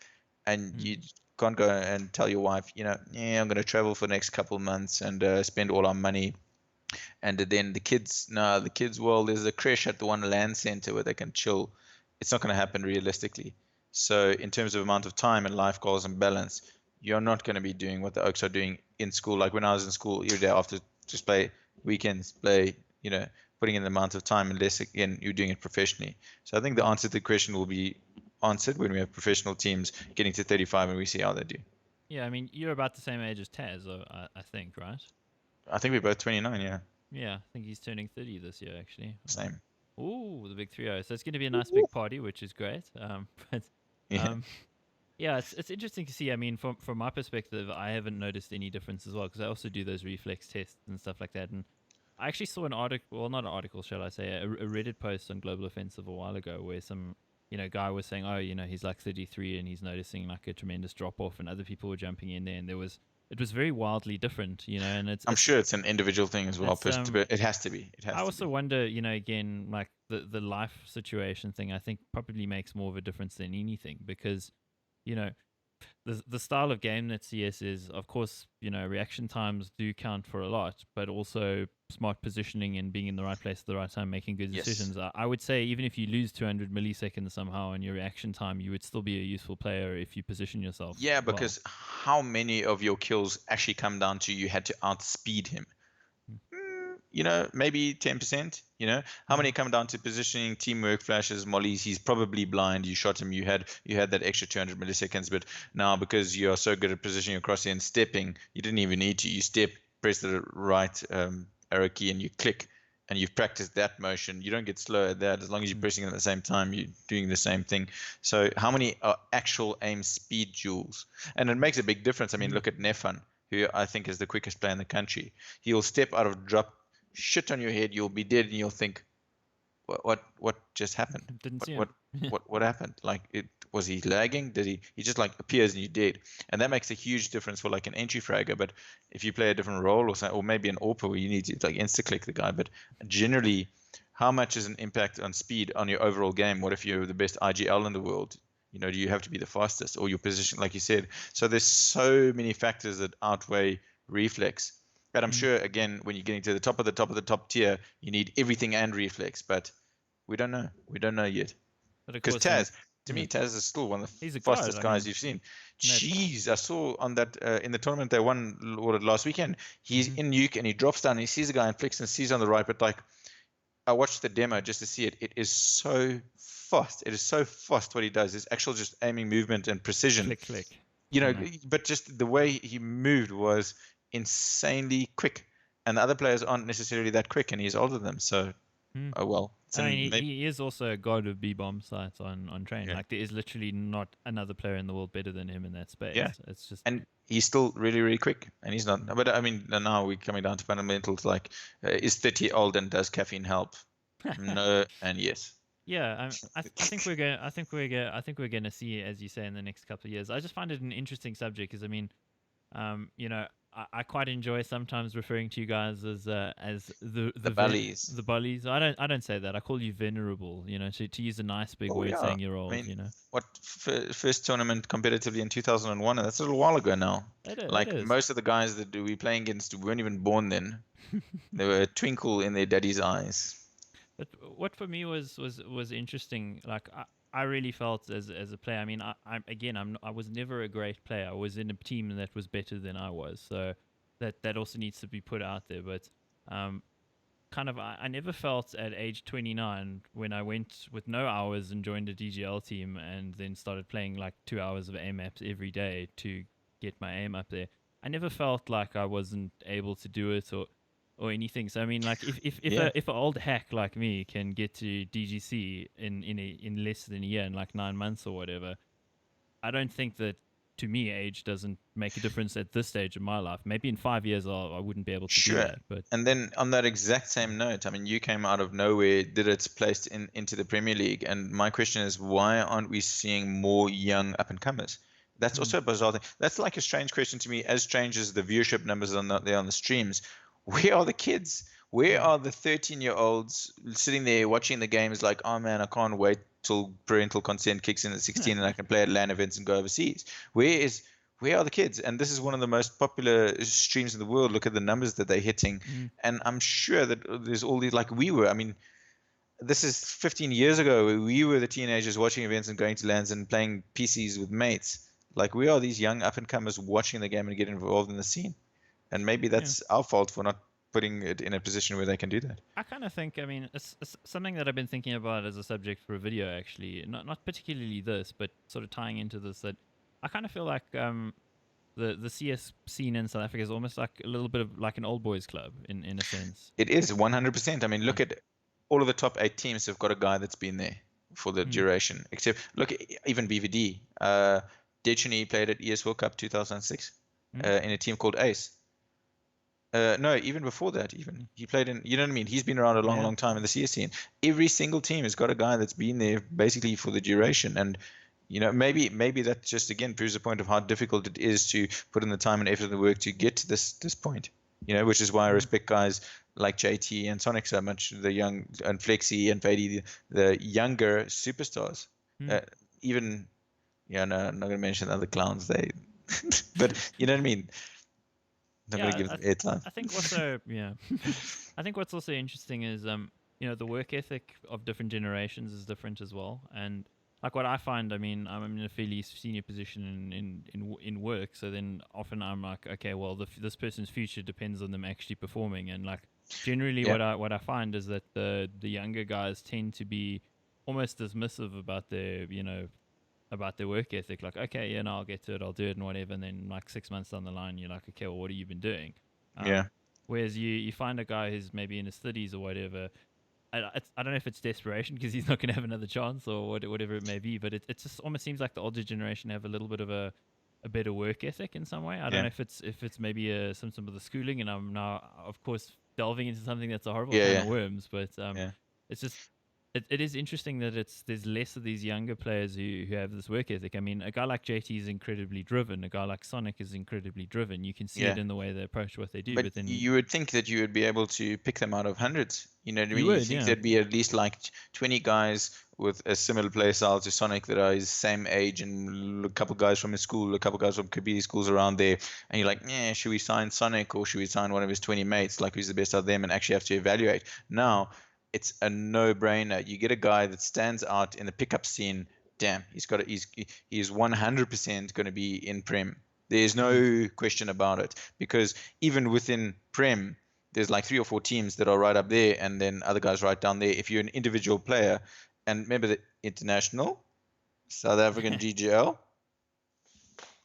and Mm. you can't go and tell your wife, yeah, I'm going to travel for the next couple of months and spend all our money. And then the kids, no, the kids, well, there's a crash at the one land center where they can chill. It's not going to happen realistically. So in terms of amount of time and life goals and balance, you're not going to be doing what the Oaks are doing in school. Like when I was in school, every day after just play weekends, play, putting in the amount of time, unless again you're doing it professionally. So I think the answer to the question will be answered when we have professional teams getting to 35 and we see how they do. Yeah, I mean, you're about the same age as Taz, I think, right? I think we're both 29, yeah. Yeah, I think he's turning 30 this year, actually. Same. Ooh, the big 3-0. So it's going to be a nice big party, which is great. But Yeah. um, yeah, it's interesting to see. I mean, from my perspective, I haven't noticed any difference as well because I also do those reflex tests and stuff like that. And I actually saw an article, well, not an article, shall I say, a Reddit post on Global Offensive a while ago where some guy was saying, oh, he's like 33 and he's noticing like a tremendous drop off, and other people were jumping in there, and it was very wildly different, and I'm sure it's an individual thing as well. it's It has to be. It I has to also be. wonder, again, like the life situation thing, I think probably makes more of a difference than anything because, you know, the style of game that CS is, of course, reaction times do count for a lot, but also smart positioning and being in the right place at the right time, making good Yes. decisions. I would say even if you lose 200 milliseconds somehow in your reaction time, you would still be a useful player if you position yourself Yeah, well. because how many of your kills actually come down to you had to outspeed him? Maybe 10%. How Mm. many come down to positioning, teamwork, flashes, mollies? He's probably blind. You shot him. You had that extra 200 milliseconds, but now because you are so good at positioning across and stepping, you didn't even need to. You step, press the right arrow key, and you click, and you've practiced that motion. You don't get slow at that. As long as you're Mm. pressing it at the same time, you're doing the same thing. So how many are actual aim speed joules? And it makes a big difference. I mean, Mm. look at Nefan, who I think is the quickest player in the country. He'll step out of drop, shit on your head, you'll be dead, and you'll think, what just happened? Didn't What see what him. what happened? Like, it was he lagging? Did he just like appears and you're dead? And that makes a huge difference for like an entry fragger. But if you play a different role or something, or maybe an AWPer where you need to like insta click the guy, but generally, how much is an impact on speed on your overall game? What if you're the best IGL in the world? Do you have to be the fastest or your position, like you said? So there's so many factors that outweigh reflex. But I'm Mm. sure, again, when you're getting to the top of the top of the top tier, you need everything and reflex. But we don't know. We don't know yet. But of Because course, then, Taz, to me, Taz is still one of the he's a god. fastest I guys mean, you've seen. no. Jeez, I saw on that in the tournament they won last weekend. He's Mm-hmm. in nuke and he drops down and he sees a guy and flicks and sees on the right. But like, I watched the demo just to see it. It is so fast. It is so fast what he does. It's actual just aiming movement and precision. Click, click. You know, No. but just the way he moved was insanely quick. And the other players aren't necessarily that quick, and he's older than them. So, Mm. oh well. It's I mean, an maybe, he is also a god of B bomb sites on train. yeah, Like there is literally not another player in the world better than him in that yeah. space. It's just And he's still really, really quick, and he's not. mm. But I mean, now we're coming down to fundamentals like, is 30 old and does caffeine help? No, and yes. Yeah. I think we're going. I think we're going to see, as you say, in the next couple of years. I just find it an interesting subject because I mean, you know, I quite enjoy sometimes referring to you guys as The Ballies. the bullies. I don't say that. I call you venerable. To use a nice big Oh word yeah. saying you're I old. mean, what first tournament competitively in 2001? And that's a little while ago now. It Like is. most of the guys that we playing against weren't even born then. They were a twinkle in their daddy's eyes. But what for me was interesting. Like I really felt as a player. I mean, I was never a great player. I was in a team that was better than I was. So that also needs to be put out there. But um, kind of I never felt at age 29 when I went with no hours and joined a DGL team and then started playing like 2 hours of aim maps every day to get my aim up there. I never felt like I wasn't able to do it or anything. So I mean, like Yeah. if an old hack like me can get to DGC in less than a year, in like 9 months or whatever, I don't think that to me age doesn't make a difference at this stage of my life. Maybe in 5 years I wouldn't be able to do Sure. that, but And then on that exact same note, I mean, you came out of nowhere, did it placed into the Premier League, and my question is, why aren't we seeing more young up and comers? That's also a bizarre thing. That's like a strange question to me, as strange as the viewership numbers on there on the streams. Where are the kids? Where are the 13-year-olds sitting there watching the games like, oh man, I can't wait till parental consent kicks in at 16 and I can play at LAN events and go overseas? Where are the kids? And this is one of the most popular streams in the world. Look at the numbers that they're hitting. And I'm sure that there's all these, like we were. I mean, this is 15 years ago. We were the teenagers watching events and going to LANs and playing PCs with mates. Like we are these young up and comers watching the game and getting involved in the scene. And maybe that's our fault for not putting it in a position where they can do that. I kind of think, I mean, it's something that I've been thinking about as a subject for a video, actually. Not particularly this, but sort of tying into this, that I kind of feel like the CS scene in South Africa is almost like a little bit of like an old boys club in a sense. It is 100%. I mean, look at all of the top 8 teams have got a guy that's been there for the duration. Except, look, even BVD. Dechany played at ES World Cup 2006 in a team called Ace. No, even before that, even he played in. You know what I mean? He's been around a long time in the CS scene. Every single team has got a guy that's been there basically for the duration, and you know, maybe that just again proves the point of how difficult it is to put in the time and effort and the work to get to this point. You know, which is why I respect guys like JT and Sonic so much. The young and Flexi and Fady, the younger superstars. Even, yeah, no, I'm not going to mention other clowns. But you know what I mean. Not going to give them airtime. I think also, I think what's also interesting is, you know, the work ethic of different generations is different as well, and like what I find, I mean, I'm in a fairly senior position in work, so then often I'm like, okay, well, this person's future depends on them actually performing, and like generally what I find is that the younger guys tend to be almost dismissive about their work ethic, like, okay, yeah, no, I'll get to it, I'll do it and whatever, and then like 6 months down the line you're like, okay, well, what have you been doing? Whereas you find a guy who's maybe in his 30s or whatever, I don't know if it's desperation because he's not going to have another chance or whatever it may be, but it just almost seems like the older generation have a little bit of a better work ethic in some way. I don't know if it's maybe a symptom of the schooling, and I'm now, of course, delving into something that's a horrible can of worms, but it's just it is interesting that there's less of these younger players who have this work ethic. I mean, a guy like JT is incredibly driven. A guy like Sonic is incredibly driven. You can see it in the way they approach what they do. But then you would think that you would be able to pick them out of hundreds. You know what I mean? You think there'd be at least like 20 guys with a similar play style to Sonic that are his same age, and a couple guys from his school, a couple guys from Kabili schools around there. And you're like, yeah, should we sign Sonic or should we sign one of his 20 mates? Like, who's the best of them? And actually have to evaluate. Now, it's a no-brainer. You get a guy that stands out in the pickup scene. Damn, he's 100% going to be in Prem. There's no question about it, because even within Prem, there's like 3 or 4 teams that are right up there, and then other guys right down there. If you're an individual player, and remember the international, South African GGL,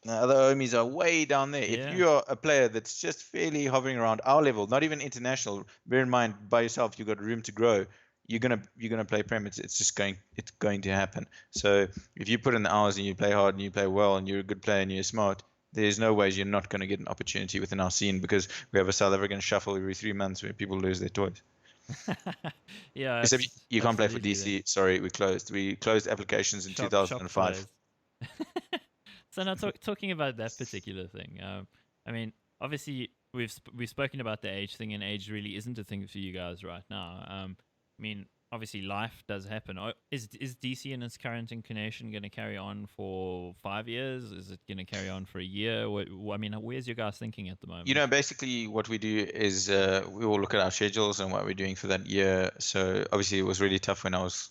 the other homies are way down there. If you are a player that's just fairly hovering around our level, not even international, bear in mind, by yourself, you've got room to grow. You're gonna play Prem. It's going to happen. So if you put in the hours and you play hard and you play well and you're a good player and you're smart, there's no ways you're not going to get an opportunity within our scene, because we have a South African shuffle every 3 months where people lose their toys. Except you can't play for DC. Sorry, we closed. We closed applications in 2005. So now talking about that particular thing, I mean, obviously we've spoken about the age thing, and age really isn't a thing for you guys right now. I mean, obviously life does happen. Is DC in its current incarnation going to carry on for 5 years? Is it going to carry on for a year? I mean, where's your guys thinking at the moment? You know, basically what we do is we all look at our schedules and what we're doing for that year. So obviously it was really tough when I was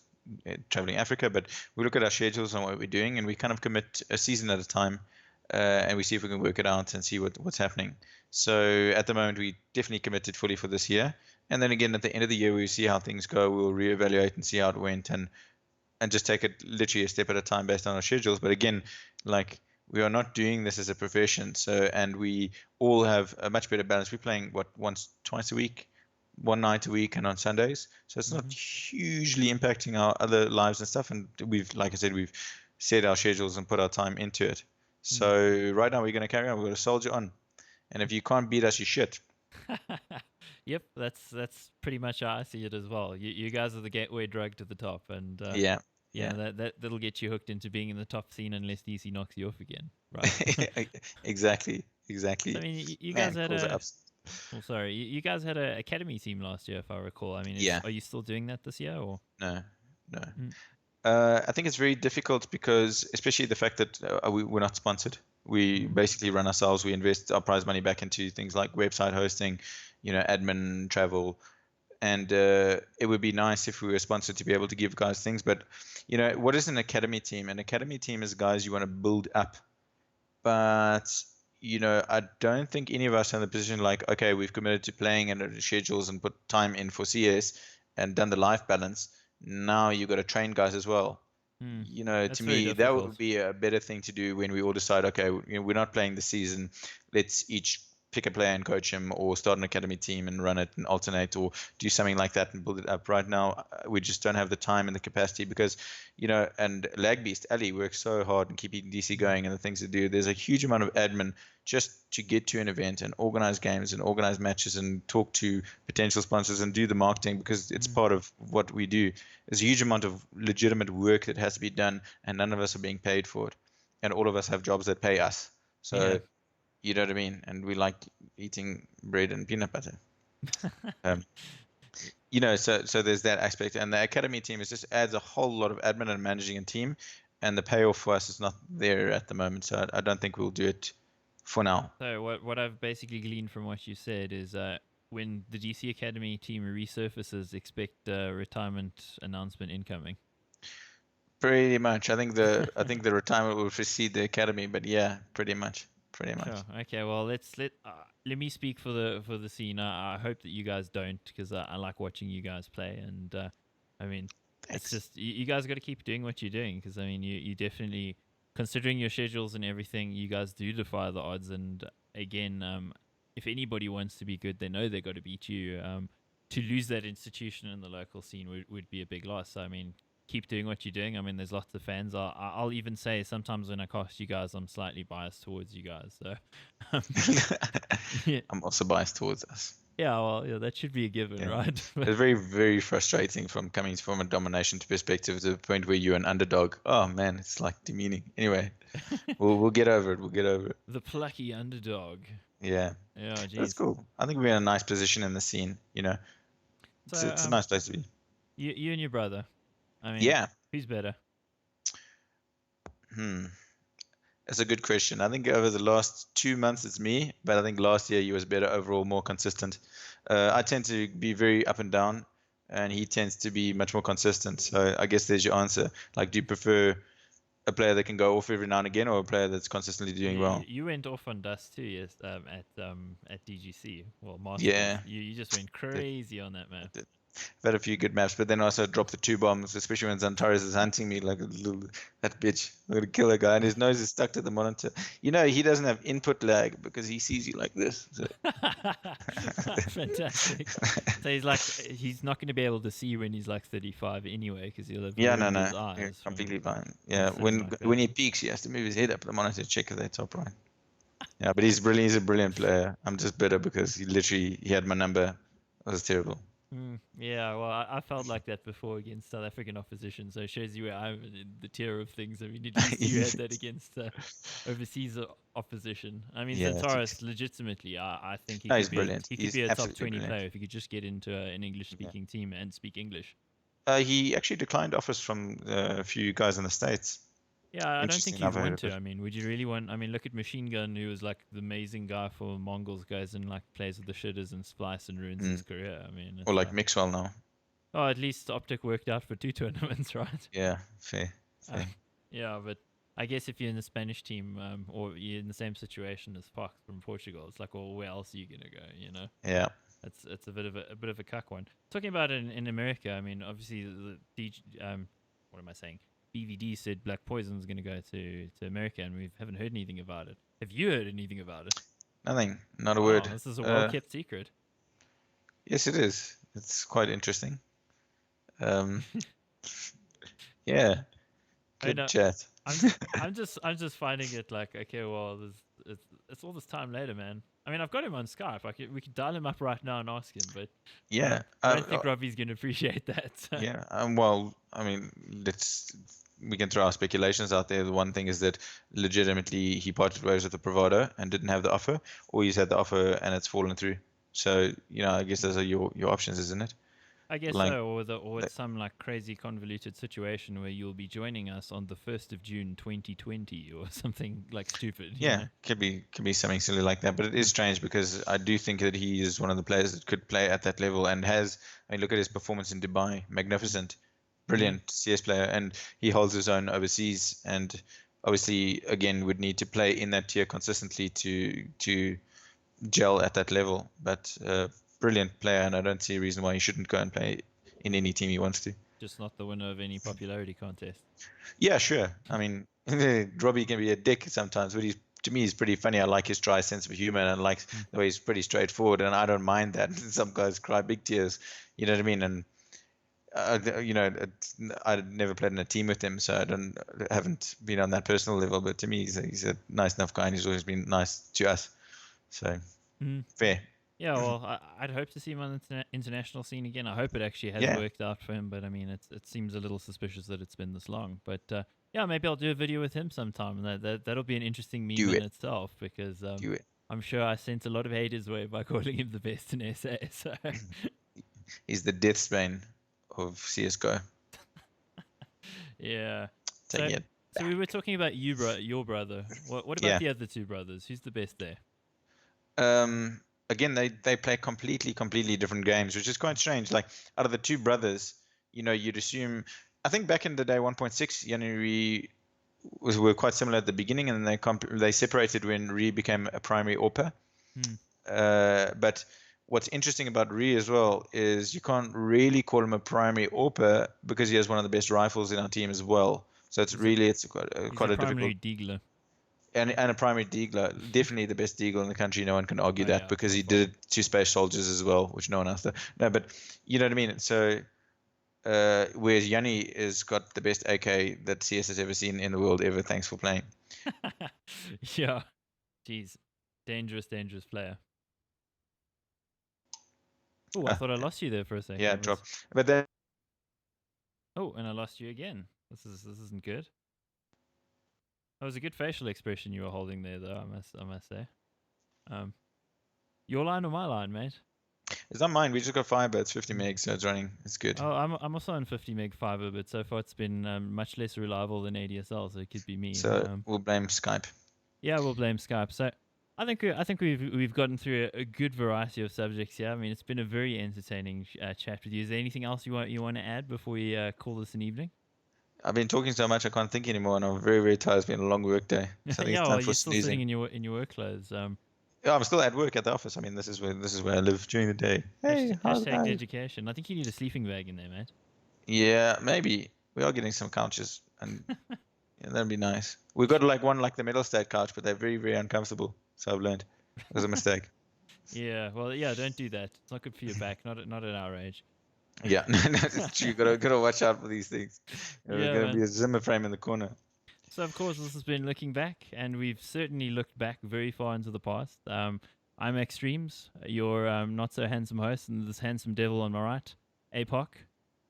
traveling Africa, but we look at our schedules and what we're doing, and we kind of commit a season at a time, and we see if we can work it out and see what's happening. So at the moment, we definitely committed fully for this year, and then again at the end of the year, we see how things go. We'll reevaluate and see how it went, and just take it literally a step at a time based on our schedules. But again, like, we are not doing this as a profession, and we all have a much better balance. We're playing twice a week, one night a week, and on Sundays, so it's not hugely impacting our other lives and stuff. And like I said, we've set our schedules and put our time into it. So right now we're going to carry on. We're going to soldier on, and if you can't beat us, you shit. Yep, that's pretty much how I see it as well. You guys are the gateway drug to the top, and Yeah, Yeah. that'll get you hooked into being in the top scene unless DC knocks you off again, right? Exactly. So I Exactly. mean, you guys Man, had calls are a ups. well, sorry, you guys had a academy team last year, if I recall. I mean, is Yeah. are you still doing that this year or? No. No. Mm, I think it's very difficult because, especially the fact that we're not sponsored. We mm, basically run ourselves. We invest our prize money back into things like website hosting, admin, travel, and it would be nice if we were sponsored to be able to give guys things. But what is an academy team? An academy team is guys you want to build up. But I don't think any of us are in the position like, okay, we've committed to playing and schedules and put time in for CS and done the life balance. Now you got to train guys as well. mm. To That's very me, that would difficult. be a better thing to do when we all decide, okay, we're not playing the season. Let's each pick a player and coach him, or start an academy team and run it and alternate, or do something like that and build it up. Right now, we just don't have the time and the capacity because, and Lag Beast Ali works so hard in keeping DC Mm, going and the things to do. There's a huge amount of admin just to get to an event and organize games and organize matches and talk to potential sponsors and do the marketing because it's mm. part of what we do. There's a huge amount of legitimate work that has to be done, and none of us are being paid for it. And all of us have jobs that pay us. Yeah. So, you know what I mean? And we like eating bread and peanut butter. Um, so there's that aspect. And the academy team is just adds a whole lot of admin and managing a team. And the payoff for us is not there at the moment. So I don't think we'll do it for now. So what I've basically gleaned from what you said is when the DC Academy team resurfaces, expect retirement announcement incoming. Pretty much. I think the retirement will precede the academy, but yeah, pretty much. Pretty much. Sure. Okay. Well, let me speak for the scene. I hope that you guys don't, because I like watching you guys play, and I mean, it's Thanks. just you guys got to keep doing what you're doing, because I mean, you definitely, considering your schedules and everything, you guys do defy the odds. And again, if anybody wants to be good, they know they got to beat you. To lose that institution in the local scene would be a big loss. So, I mean, keep doing what you're doing. I mean, there's lots of fans. I'll even say sometimes when I cast you guys, I'm slightly biased towards you guys. So, um, yeah, I'm also biased towards us. yeah, well, yeah, that should be a given, Yeah. right? It's very, very frustrating from coming from a domination perspective to the point where you're an underdog. Oh man, it's like demeaning. Anyway, we'll get over it. We'll get over it. The plucky underdog. Yeah, Yeah, that's geez. cool. I think we're in a nice position in the scene. So, It's a nice place to be. you and your brother. I mean, Yeah. who's better? Hmm. That's a good question. I think over the last 2 months it's me, but I think last year he was better overall, more consistent. I tend to be very up and down, and he tends to be much more consistent. So I guess there's your answer. Like, do you prefer a player that can go off every now and again, or a player that's consistently doing well? You went off on Dust too, yes, at DGC. Well, Masters. Yeah, You just went I did. crazy on that I map. did. I've had a few good maps, but then also drop the two bombs, especially when Zantares is hunting me like a little, that bitch. I'm gonna kill a guy, and his nose is stuck to the monitor. He doesn't have input lag because he sees you like this. So. Fantastic. So he's not going to be able to see when he's like 35 anyway, because he'll have Yeah, no, ruined no, his you're eyes completely fine. from Yeah, sitting when like that. when he peaks, he has to move his head up the monitor to check if they're top right. Yeah, but he's brilliant. He's a brilliant player. I'm just bitter because he had my number. It was terrible. Yeah, well, I felt like that before against South African opposition, so it shows you where I'm in the tier of things. I mean, at least you had that against overseas opposition. I mean, Yeah, Zantaris, legitimately, I think no, he's brilliant. he could He's be a top absolutely 20 brilliant. player if he could just get into an English Yeah. speaking team and speak English. He actually declined offers from a few guys in the States. Yeah, I don't Interesting think enough, you'd I want heard to. it. I mean, would you really want? I mean, look at Machine Gun, who was like the amazing guy for Mongols, goes and like plays with the shitters and Splice and ruins his Mm. career. I mean, Or it's like like, Mixwell now. oh, at least Optic worked out for two tournaments, right? Yeah, fair, Uh, fair. yeah, but I guess if you're in the Spanish team, or you're in the same situation as Fox from Portugal, it's like, well, where else are you gonna go? You know, Yeah. it's a bit of a cuck one. Talking about it in America, I mean, obviously what am I saying? BVD said Black Poison's gonna go to America, and we haven't heard anything about it. Have you heard anything about it? Nothing. Not a Wow, word. this is a well Uh, kept secret. yes, it is. It's quite interesting. Um, yeah. I Good know. chat. I'm I'm just finding it like, okay, well, it's all this time later, man. I mean, I've got him on Skype. We could dial him up right now and ask him, but Yeah. I don't think Robbie's going to appreciate that. So. Yeah. Well, I mean, we can throw our speculations out there. The one thing is that legitimately he parted ways with the Bravado and didn't have the offer, or he's had the offer and it's fallen through. So, I guess those are your options, isn't it? I guess Like, so, or it's some like crazy convoluted situation where you'll be joining us on the 1st of June 2020 or something like stupid. yeah, could be something silly like that. But it is strange because I do think that he is one of the players that could play at that level and has. I mean, look at his performance in Dubai, magnificent, brilliant CS player, and he holds his own overseas. And obviously, again, would need to play in that tier consistently to gel at that level. But brilliant player, and I don't see a reason why he shouldn't go and play in any team he wants to. Just not the winner of any popularity contest. Yeah, sure. I mean, Robbie can be a dick sometimes, but to me, he's pretty funny. I like his dry sense of humor and like the way he's pretty straightforward, and I don't mind that. Some guys cry big tears, you know what I mean? And I've never played in a team with him, so haven't been on that personal level. But to me, he's a nice enough guy, and he's always been nice to us. So fair. Yeah, well, I'd hope to see him on the international scene again. I hope it actually has worked out for him, but I mean, it seems a little suspicious that it's been this long. But yeah, maybe I'll do a video with him sometime. That'll be an interesting meme in itself because I'm sure I sent a lot of hate his way by calling him the best in SA. So. He's the death bane of CSGO. Yeah. Taking it. So we were talking about your brother. What about the other two brothers? Who's the best there? Again, they play completely different games, which is quite strange. Like, out of the two brothers, you'd assume. I think back in the day, 1.6, Yanni were quite similar at the beginning, and then they separated when Ree became a primary AWPer. But what's interesting about Ree as well is you can't really call him a primary AWPer because he has one of the best rifles in our team as well. So it's quite a primary difficult. Deagler. And a primary Deagler, definitely the best Deagler in the country. No one can argue that because he did it to Space Soldiers as well, which no one else did. No, but you know what I mean. So, whereas Yanni has got the best AK that CS has ever seen in the world ever. Thanks for playing. Yeah, jeez, dangerous player. Oh, I thought I lost you there for a second. Yeah, drop. But then. Oh, and I lost you again. This isn't good. That was a good facial expression you were holding there, though. I must say. Your line or my line, mate? It's not mine. We just got fiber. It's 50 megs, so it's running. It's good. Oh, I'm also on 50 meg fiber, but so far it's been much less reliable than ADSL, so it could be me. So we'll blame Skype. Yeah, we'll blame Skype. So I think we've gotten through a good variety of subjects here. I mean, it's been a very entertaining chat with you. Is there anything else you want to add before we call this an evening? I've been talking so much I can't think anymore, and I'm very, very tired. It's been a long work day. So I think it's time for you're still sneezing. sitting in your work clothes. Yeah, I'm still at work at the office. I mean, this is where I live during the day. Hey, hashtag education. I think you need a sleeping bag in there, mate. Yeah, maybe. We are getting some couches, and that'd be nice. We've got like the metal state couch, but they're very, very uncomfortable. So I've learned it was a mistake. Yeah, well, don't do that. It's not good for your back. Not at our age. Yeah, that's true. Gotta watch out for these things. There's gonna be a Zimmer frame in the corner. So, of course, this has been Looking Back, and we've certainly looked back very far into the past. I'm Extremes, your not-so-handsome host, and this handsome devil on my right, APOC,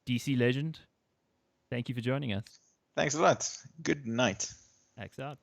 DC legend. Thank you for joining us. Thanks a lot. Good night. Axe out.